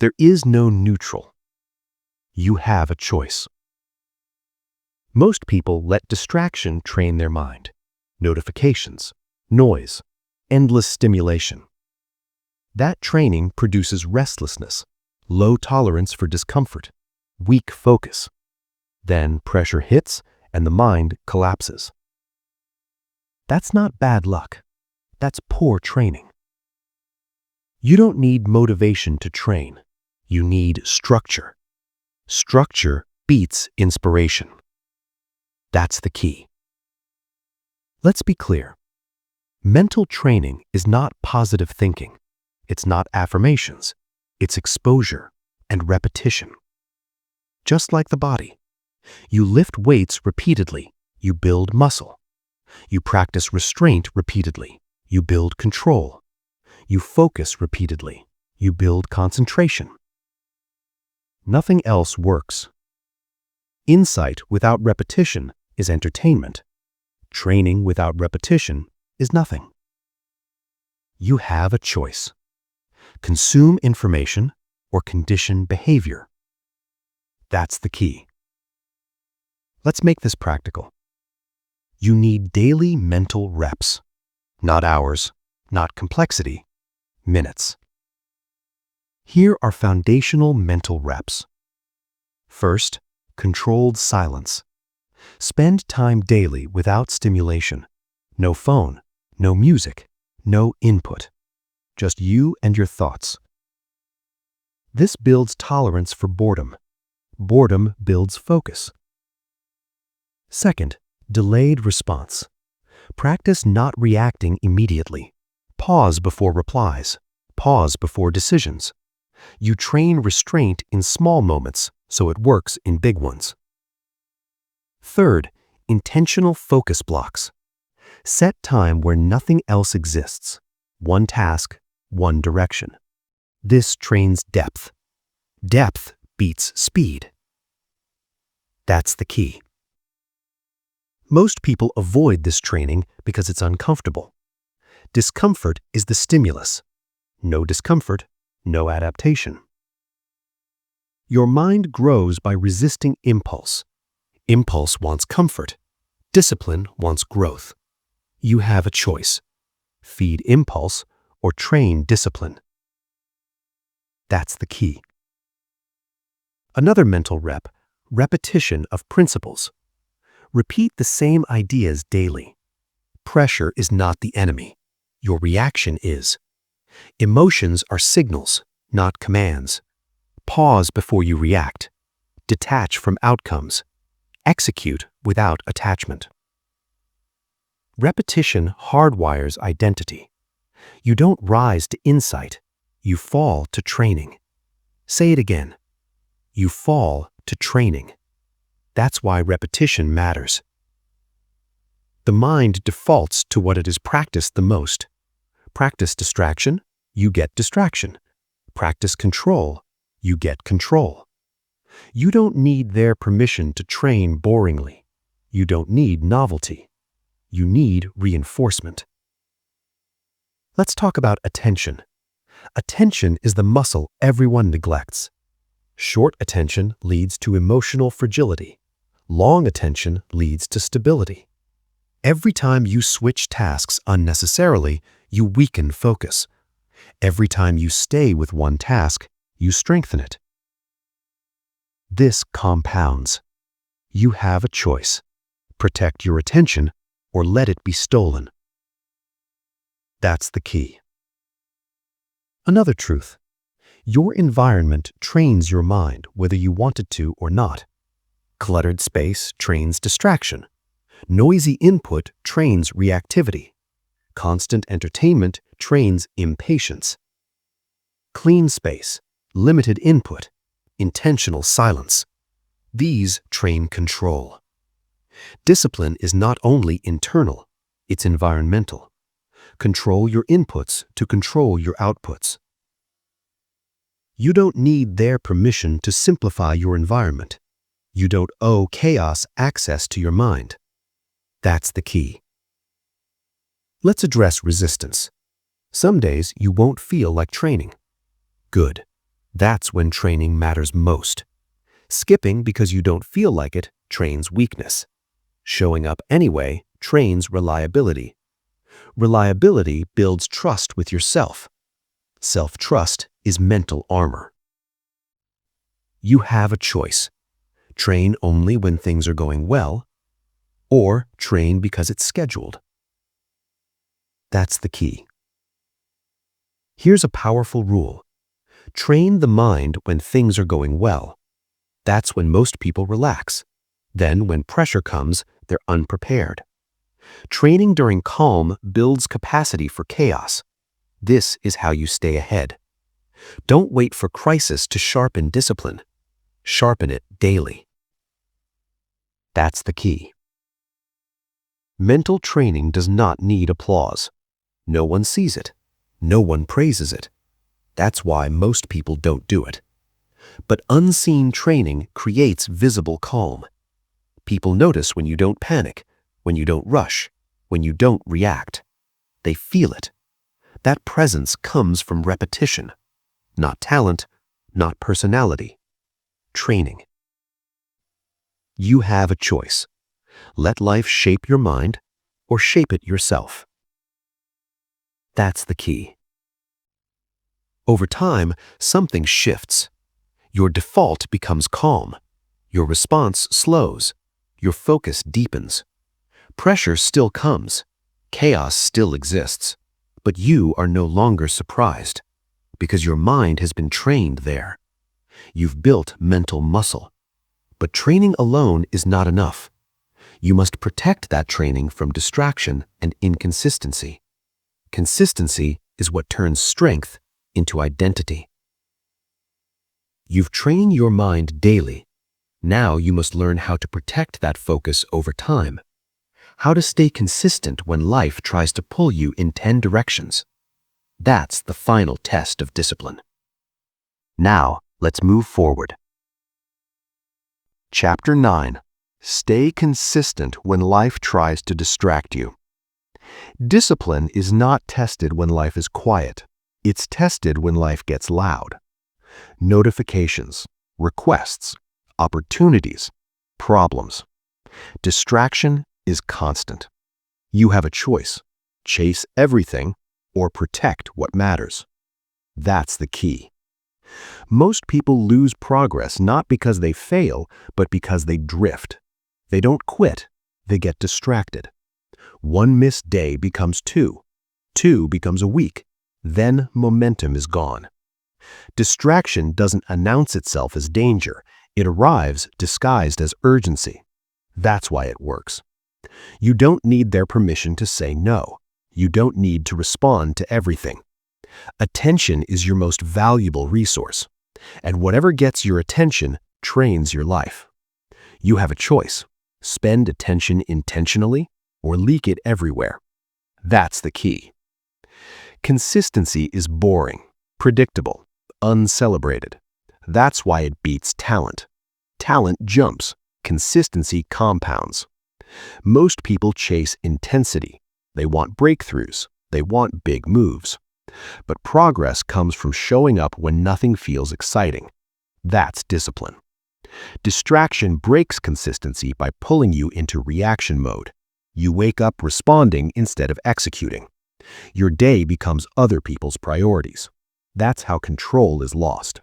There is no neutral. You have a choice. Most people let distraction train their mind. Notifications, noise, endless stimulation. That training produces restlessness, low tolerance for discomfort, weak focus. Then pressure hits and the mind collapses. That's not bad luck. That's poor training. You don't need motivation to train. You need structure. Structure beats inspiration. That's the key. Let's be clear. Mental training is not positive thinking. It's not affirmations. It's exposure and repetition. Just like the body, You lift weights repeatedly. You build muscle. You practice restraint repeatedly. You build control. You focus repeatedly. You build concentration. Nothing else works. Insight without repetition is entertainment. Training without repetition is nothing. You have a choice. Consume information or condition behavior. That's the key. Let's make this practical. You need daily mental reps, not hours, not complexity, minutes. Here are foundational mental reps. First, controlled silence. Spend time daily without stimulation. No phone, no music, no input. Just you and your thoughts. This builds tolerance for boredom. Boredom builds focus. Second, delayed response. Practice not reacting immediately. Pause before replies. Pause before decisions. You train restraint in small moments so it works in big ones. Third, intentional focus blocks. Set time where nothing else exists. One task, one direction. This trains depth. Depth beats speed. That's the key. Most people avoid this training because it's uncomfortable. Discomfort is the stimulus. No discomfort, no adaptation. Your mind grows by resisting impulse. Impulse wants comfort. Discipline wants growth. You have a choice. Feed impulse or train discipline. That's the key. Another mental rep, repetition of principles. Repeat the same ideas daily. Pressure is not the enemy. Your reaction is. Emotions are signals, not commands. Pause before you react. Detach from outcomes. Execute without attachment. Repetition hardwires identity. You don't rise to insight. You fall to training. Say it again. You fall to training. That's why repetition matters. The mind defaults to what it has practiced the most. Practice distraction, you get distraction. Practice control, you get control. You don't need their permission to train boringly. You don't need novelty. You need reinforcement. Let's talk about attention. Attention is the muscle everyone neglects. Short attention leads to emotional fragility. Long attention leads to stability. Every time you switch tasks unnecessarily, you weaken focus. Every time you stay with one task, you strengthen it. This compounds. You have a choice. Protect your attention or let it be stolen. That's the key. Another truth. Your environment trains your mind whether you want it to or not. Cluttered space trains distraction. Noisy input trains reactivity. Constant entertainment trains impatience. Clean space, limited input, intentional silence. These train control. Discipline is not only internal, it's environmental. Control your inputs to control your outputs. You don't need their permission to simplify your environment. You don't owe chaos access to your mind. That's the key. Let's address resistance. Some days you won't feel like training. Good. That's when training matters most. Skipping because you don't feel like it trains weakness. Showing up anyway trains reliability. Reliability builds trust with yourself. Self-trust is mental armor. You have a choice. Train only when things are going well, or train because it's scheduled. That's the key. Here's a powerful rule. Train the mind when things are going well. That's when most people relax. Then when pressure comes, they're unprepared. Training during calm builds capacity for chaos. This is how you stay ahead. Don't wait for crisis to sharpen discipline. Sharpen it daily. That's the key. Mental training does not need applause. No one sees it. No one praises it. That's why most people don't do it. But unseen training creates visible calm. People notice when you don't panic, when you don't rush, when you don't react. They feel it. That presence comes from repetition, not talent, not personality. Training. You have a choice. Let life shape your mind or shape it yourself. That's the key. Over time, something shifts. Your default becomes calm. Your response slows. Your focus deepens. Pressure still comes. Chaos still exists. But you are no longer surprised because your mind has been trained there. You've built mental muscle. But training alone is not enough. You must protect that training from distraction and inconsistency. Consistency is what turns strength into identity. You've trained your mind daily. Now you must learn how to protect that focus over time. How to stay consistent when life tries to pull you in 10 directions. That's the final test of discipline. Now, let's move forward. Chapter 9. Stay consistent when life tries to distract you. Discipline is not tested when life is quiet. It's tested when life gets loud. Notifications, requests, opportunities, problems. Distraction is constant. You have a choice: chase everything or protect what matters. That's the key. Most people lose progress not because they fail, but because they drift. They don't quit, they get distracted. One missed day becomes two. Two becomes a week. Then momentum is gone. Distraction doesn't announce itself as danger. It arrives disguised as urgency. That's why it works. You don't need their permission to say no. You don't need to respond to everything. Attention is your most valuable resource, and whatever gets your attention trains your life. You have a choice: spend attention intentionally or leak it everywhere. That's the key. Consistency is boring, predictable, uncelebrated. That's why it beats talent. Talent jumps, consistency compounds. Most people chase intensity. They want breakthroughs. They want big moves. But progress comes from showing up when nothing feels exciting. That's discipline. Distraction breaks consistency by pulling you into reaction mode. You wake up responding instead of executing. Your day becomes other people's priorities. That's how control is lost.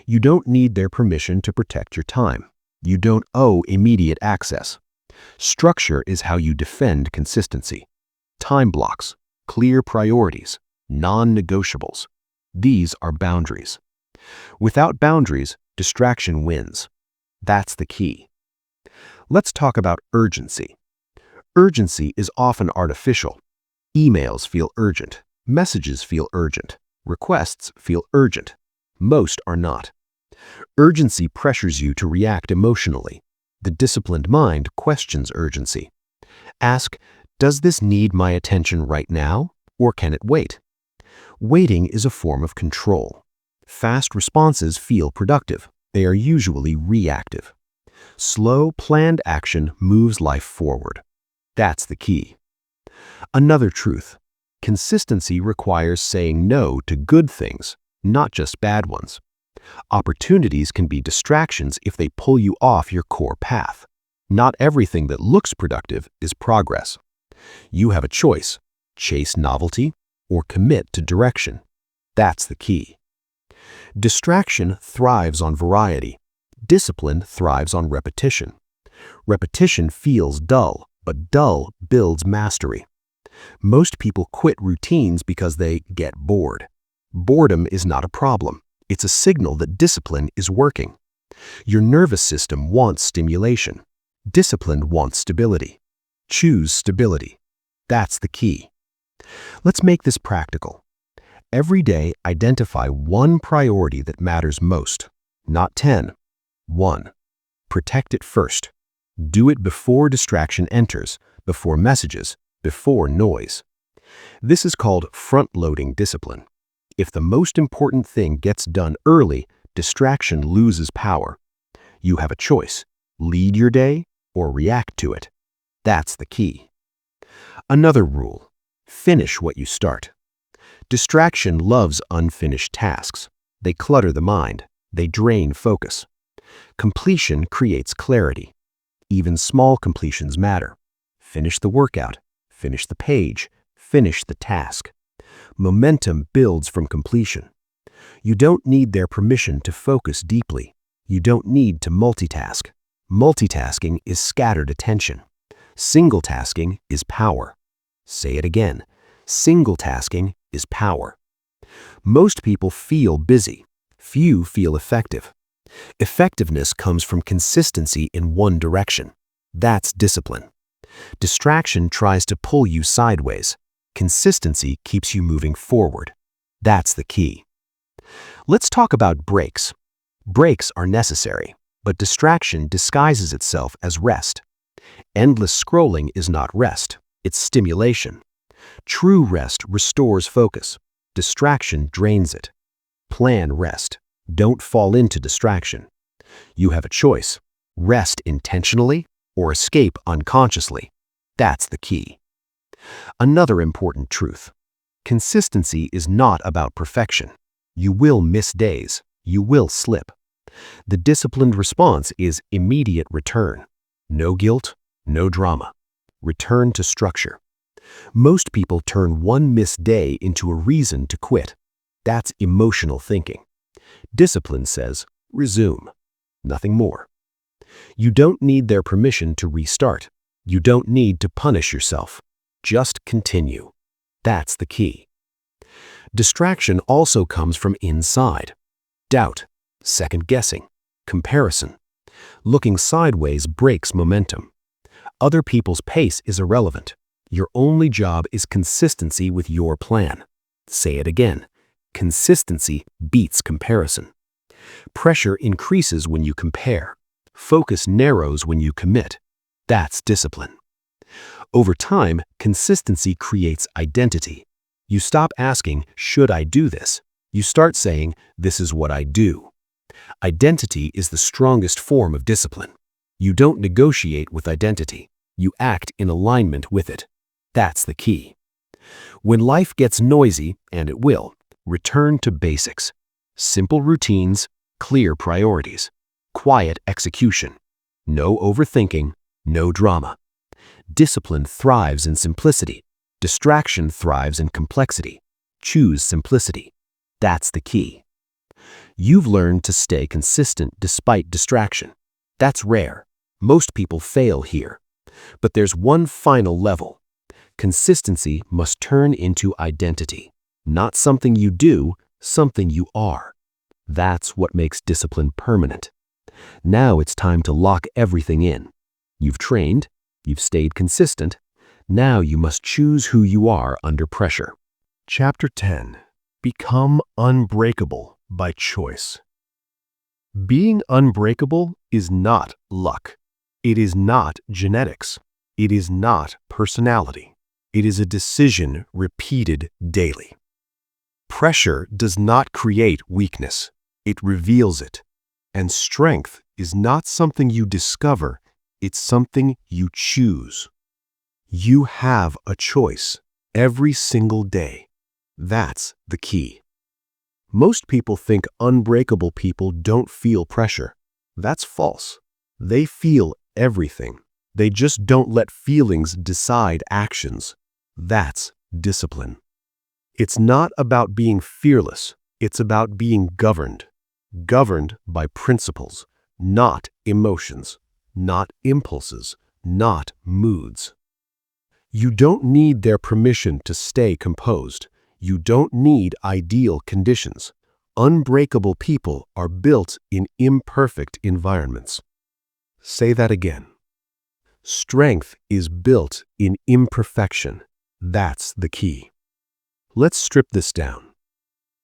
You don't need their permission to protect your time. You don't owe immediate access. Structure is how you defend consistency. Time blocks, clear priorities, non-negotiables. These are boundaries. Without boundaries, distraction wins. That's the key. Let's talk about urgency. Urgency is often artificial. Emails feel urgent. Messages feel urgent. Requests feel urgent. Most are not. Urgency pressures you to react emotionally. The disciplined mind questions urgency. Ask, does this need my attention right now, or can it wait? Waiting is a form of control. Fast responses feel productive. They are usually reactive. Slow, planned action moves life forward. That's the key. Another truth: consistency requires saying no to good things, not just bad ones. Opportunities can be distractions if they pull you off your core path. Not everything that looks productive is progress. You have a choice: chase novelty or commit to direction. That's the key. Distraction thrives on variety. Discipline thrives on repetition. Repetition feels dull, but dull builds mastery. Most people quit routines because they get bored. Boredom is not a problem. It's a signal that discipline is working. Your nervous system wants stimulation. Discipline wants stability. Choose stability. That's the key. Let's make this practical. Every day, identify one priority that matters most, not 10. 1. Protect it first. Do it before distraction enters, before messages, before noise. This is called front-loading discipline. If the most important thing gets done early, distraction loses power. You have a choice: lead your day or react to it. That's the key. Another rule: finish what you start. Distraction loves unfinished tasks. They clutter the mind. They drain focus. Completion creates clarity. Even small completions matter. Finish the workout. Finish the page. Finish the task. Momentum builds from completion. You don't need their permission to focus deeply. You don't need to multitask. Multitasking is scattered attention. Single tasking is power. Say it again. Single tasking is power. Most people feel busy. Few feel effective. Effectiveness comes from consistency in one direction. That's discipline. Distraction tries to pull you sideways. Consistency keeps you moving forward. That's the key. Let's talk about breaks. Breaks are necessary, but distraction disguises itself as rest. Endless scrolling is not rest, it's stimulation. True rest restores focus. Distraction drains it. Plan rest. Don't fall into distraction. You have a choice: rest intentionally or escape unconsciously. That's the key. Another important truth: consistency is not about perfection. You will miss days. You will slip. The disciplined response is immediate return. No guilt, no drama. Return to structure. Most people turn one missed day into a reason to quit. That's emotional thinking. Discipline says, resume. Nothing more. You don't need their permission to restart. You don't need to punish yourself. Just continue. That's the key. Distraction also comes from inside. Doubt, second-guessing, comparison. Looking sideways breaks momentum. Other people's pace is irrelevant. Your only job is consistency with your plan. Say it again. Consistency beats comparison. Pressure increases when you compare. Focus narrows when you commit. That's discipline. Over time, consistency creates identity. You stop asking, should I do this? You start saying, this is what I do. Identity is the strongest form of discipline. You don't negotiate with identity. You act in alignment with it. That's the key. When life gets noisy, and it will, return to basics. Simple routines, clear priorities, quiet execution. No overthinking, no drama. Discipline thrives in simplicity. Distraction thrives in complexity. Choose simplicity. That's the key. You've learned to stay consistent despite distraction. That's rare. Most people fail here. But there's one final level. Consistency must turn into identity. Not something you do, something you are. That's what makes discipline permanent. Now it's time to lock everything in. You've trained, you've stayed consistent. Now you must choose who you are under pressure. Chapter 10. Become unbreakable by choice. Being unbreakable is not luck. It is not genetics. It is not personality. It is a decision repeated daily. Pressure does not create weakness. It reveals it. And strength is not something you discover. It's something you choose. You have a choice every single day. That's the key. Most people think unbreakable people don't feel pressure. That's false. They feel everything. They just don't let feelings decide actions. That's discipline. It's not about being fearless. It's about being governed. Governed by principles, not emotions, not impulses, not moods. You don't need their permission to stay composed. You don't need ideal conditions. Unbreakable people are built in imperfect environments. Say that again. Strength is built in imperfection. That's the key. Let's strip this down.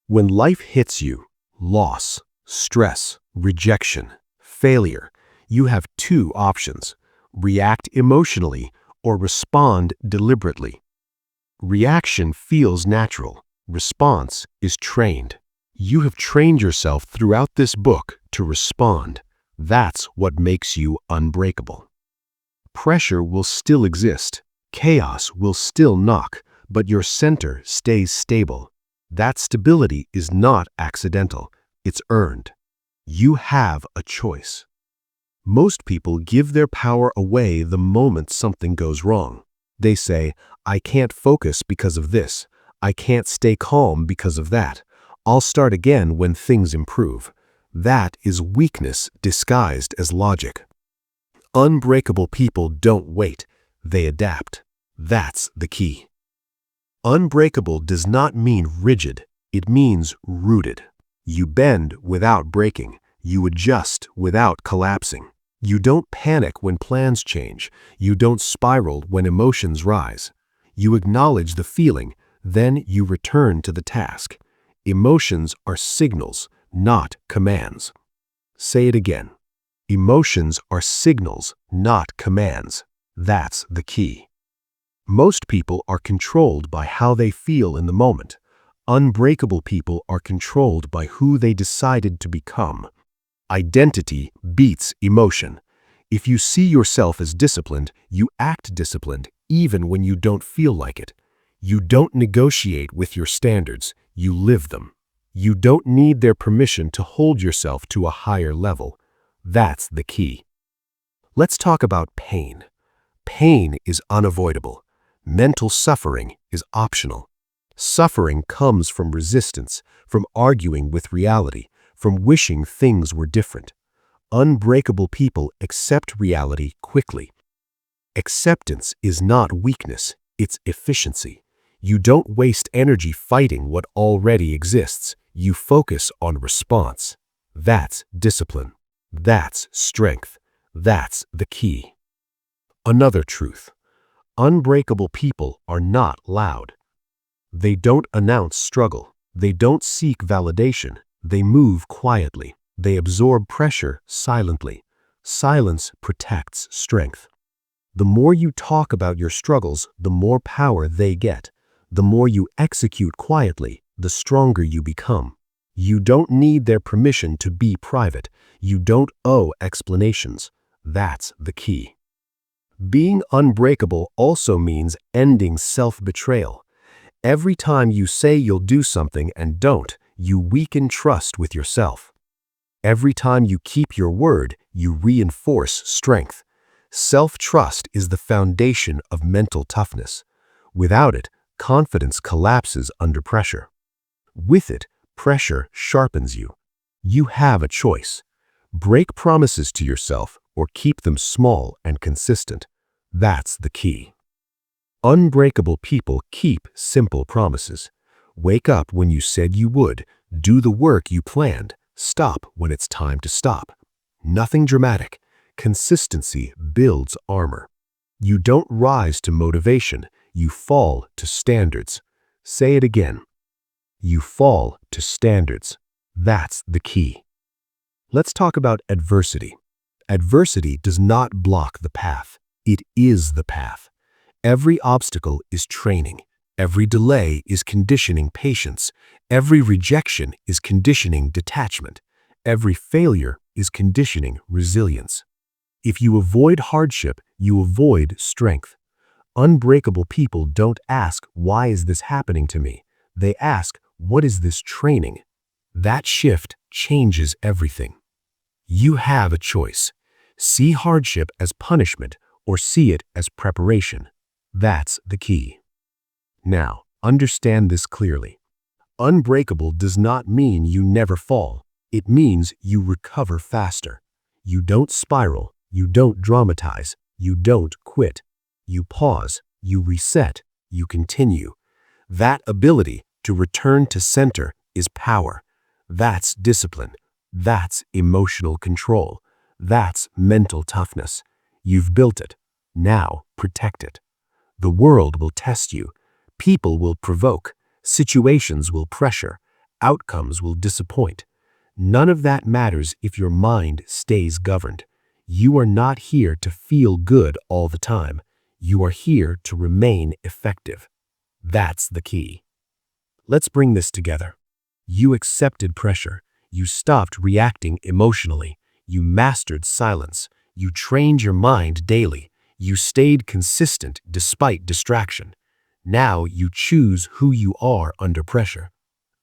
When life hits you, loss, stress, rejection, failure, you have two options. react emotionally, or respond deliberately. Reaction feels natural. Response is trained. You have trained yourself throughout this book to respond. That's what makes you unbreakable. Pressure will still exist. Chaos will still knock, but your center stays stable. That stability is not accidental. It's earned. You have a choice. Most people give their power away the moment something goes wrong. They say, I can't focus because of this. I can't stay calm because of that. I'll start again when things improve. That is weakness disguised as logic. Unbreakable people don't wait. They adapt. That's the key. Unbreakable does not mean rigid. It means rooted. You bend without breaking. You adjust without collapsing. You don't panic when plans change. You don't spiral when emotions rise. You acknowledge the feeling, then you return to the task. Emotions are signals, not commands. Say it again. Emotions are signals, not commands. That's the key. Most people are controlled by how they feel in the moment. Unbreakable people are controlled by who they decided to become. Identity beats emotion. If you see yourself as disciplined, you act disciplined even when you don't feel like it. You don't negotiate with your standards, you live them. You don't need their permission to hold yourself to a higher level. That's the key. Let's talk about pain. Pain is unavoidable. Mental suffering is optional. Suffering comes from resistance, from arguing with reality, from wishing things were different. Unbreakable people accept reality quickly. Acceptance is not weakness, it's efficiency. You don't waste energy fighting what already exists. You focus on response. That's discipline. That's strength. That's the key. Another truth. Unbreakable people are not loud. They don't announce struggle. They don't seek validation. They move quietly. They absorb pressure silently. Silence protects strength. The more you talk about your struggles, the more power they get. The more you execute quietly, the stronger you become. You don't need their permission to be private. You don't owe explanations. That's the key. Being unbreakable also means ending self-betrayal. Every time you say you'll do something and don't, you weaken trust with yourself. Every time you keep your word, you reinforce strength. Self-trust is the foundation of mental toughness. Without it, confidence collapses under pressure. With it, pressure sharpens you. You have a choice. Break promises to yourself or keep them small and consistent. That's the key. Unbreakable people keep simple promises. Wake up when you said you would. Do the work you planned. Stop when it's time to stop. Nothing dramatic. Consistency builds armor. You don't rise to motivation. You fall to standards. Say it again. You fall to standards. That's the key. Let's talk about adversity. Adversity does not block the path. It is the path. Every obstacle is training. Every delay is conditioning patience. Every rejection is conditioning detachment. Every failure is conditioning resilience. If you avoid hardship, you avoid strength. Unbreakable people don't ask, why is this happening to me? They ask, what is this training? That shift changes everything. You have a choice. See hardship as punishment or see it as preparation. That's the key. Now, understand this clearly. Unbreakable does not mean you never fall. It means you recover faster. You don't spiral. You don't dramatize. You don't quit. You pause. You reset. You continue. That ability to return to center is power. That's discipline. That's emotional control. That's mental toughness. You've built it. Now protect it. The world will test you. People will provoke. Situations will pressure. Outcomes will disappoint. None of that matters if your mind stays governed. You are not here to feel good all the time. You are here to remain effective. That's the key. Let's bring this together. You accepted pressure. You stopped reacting emotionally. You mastered silence. You trained your mind daily. You stayed consistent despite distraction. Now you choose who you are under pressure.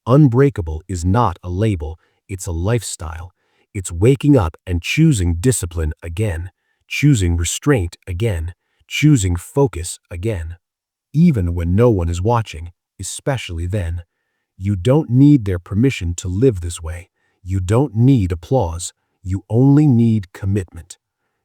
Unbreakable is not a label, it's a lifestyle. It's waking up and choosing discipline again, choosing restraint again, choosing focus again. Even when no one is watching, especially then. You don't need their permission to live this way. You don't need applause. You only need commitment.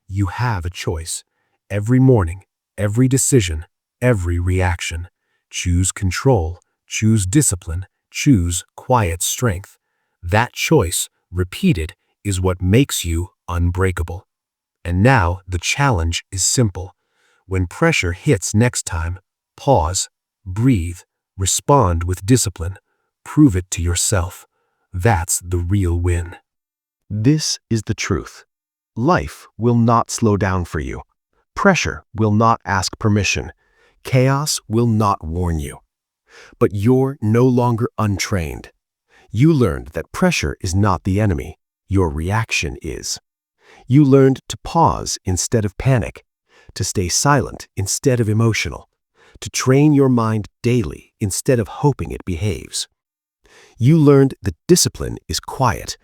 You have a choice. Every morning, every decision, every reaction. Choose control, choose discipline, choose quiet strength. That choice, repeated, is what makes you unbreakable. And now the challenge is simple. When pressure hits next time, pause, breathe, respond with discipline. Prove it to yourself. That's the real win. This is the truth. Life will not slow down for you. Pressure will not ask permission. Chaos will not warn you. But you're no longer untrained. You learned that pressure is not the enemy. Your reaction is. You learned to pause instead of panic, to stay silent instead of emotional, to train your mind daily instead of hoping it behaves. You learned that discipline is quiet,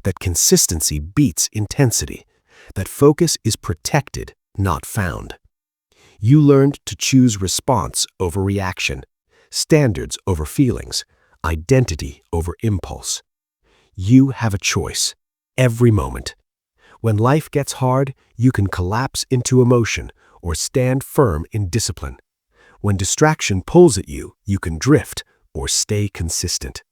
that consistency beats intensity, that focus is protected, not found. You learned to choose response over reaction, standards over feelings, identity over impulse. You have a choice, every moment. When life gets hard, you can collapse into emotion or stand firm in discipline. When distraction pulls at you, you can drift or stay consistent.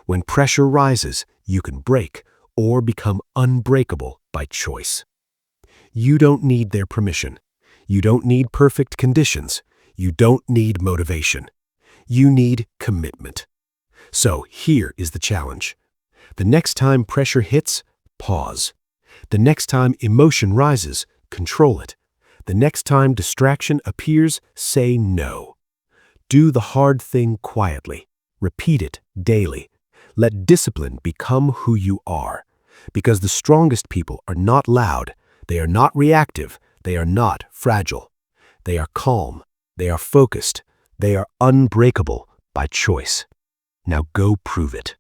When pressure rises, you can break or become unbreakable by choice. You don't need their permission. You don't need perfect conditions. You don't need motivation. You need commitment. So here is the challenge. The next time pressure hits, pause. The next time emotion rises, control it. The next time distraction appears, say no. Do the hard thing quietly. Repeat it daily. Let discipline become who you are. Because the strongest people are not loud, they are not reactive, they are not fragile. They are calm, they are focused, they are unbreakable by choice. Now go prove it.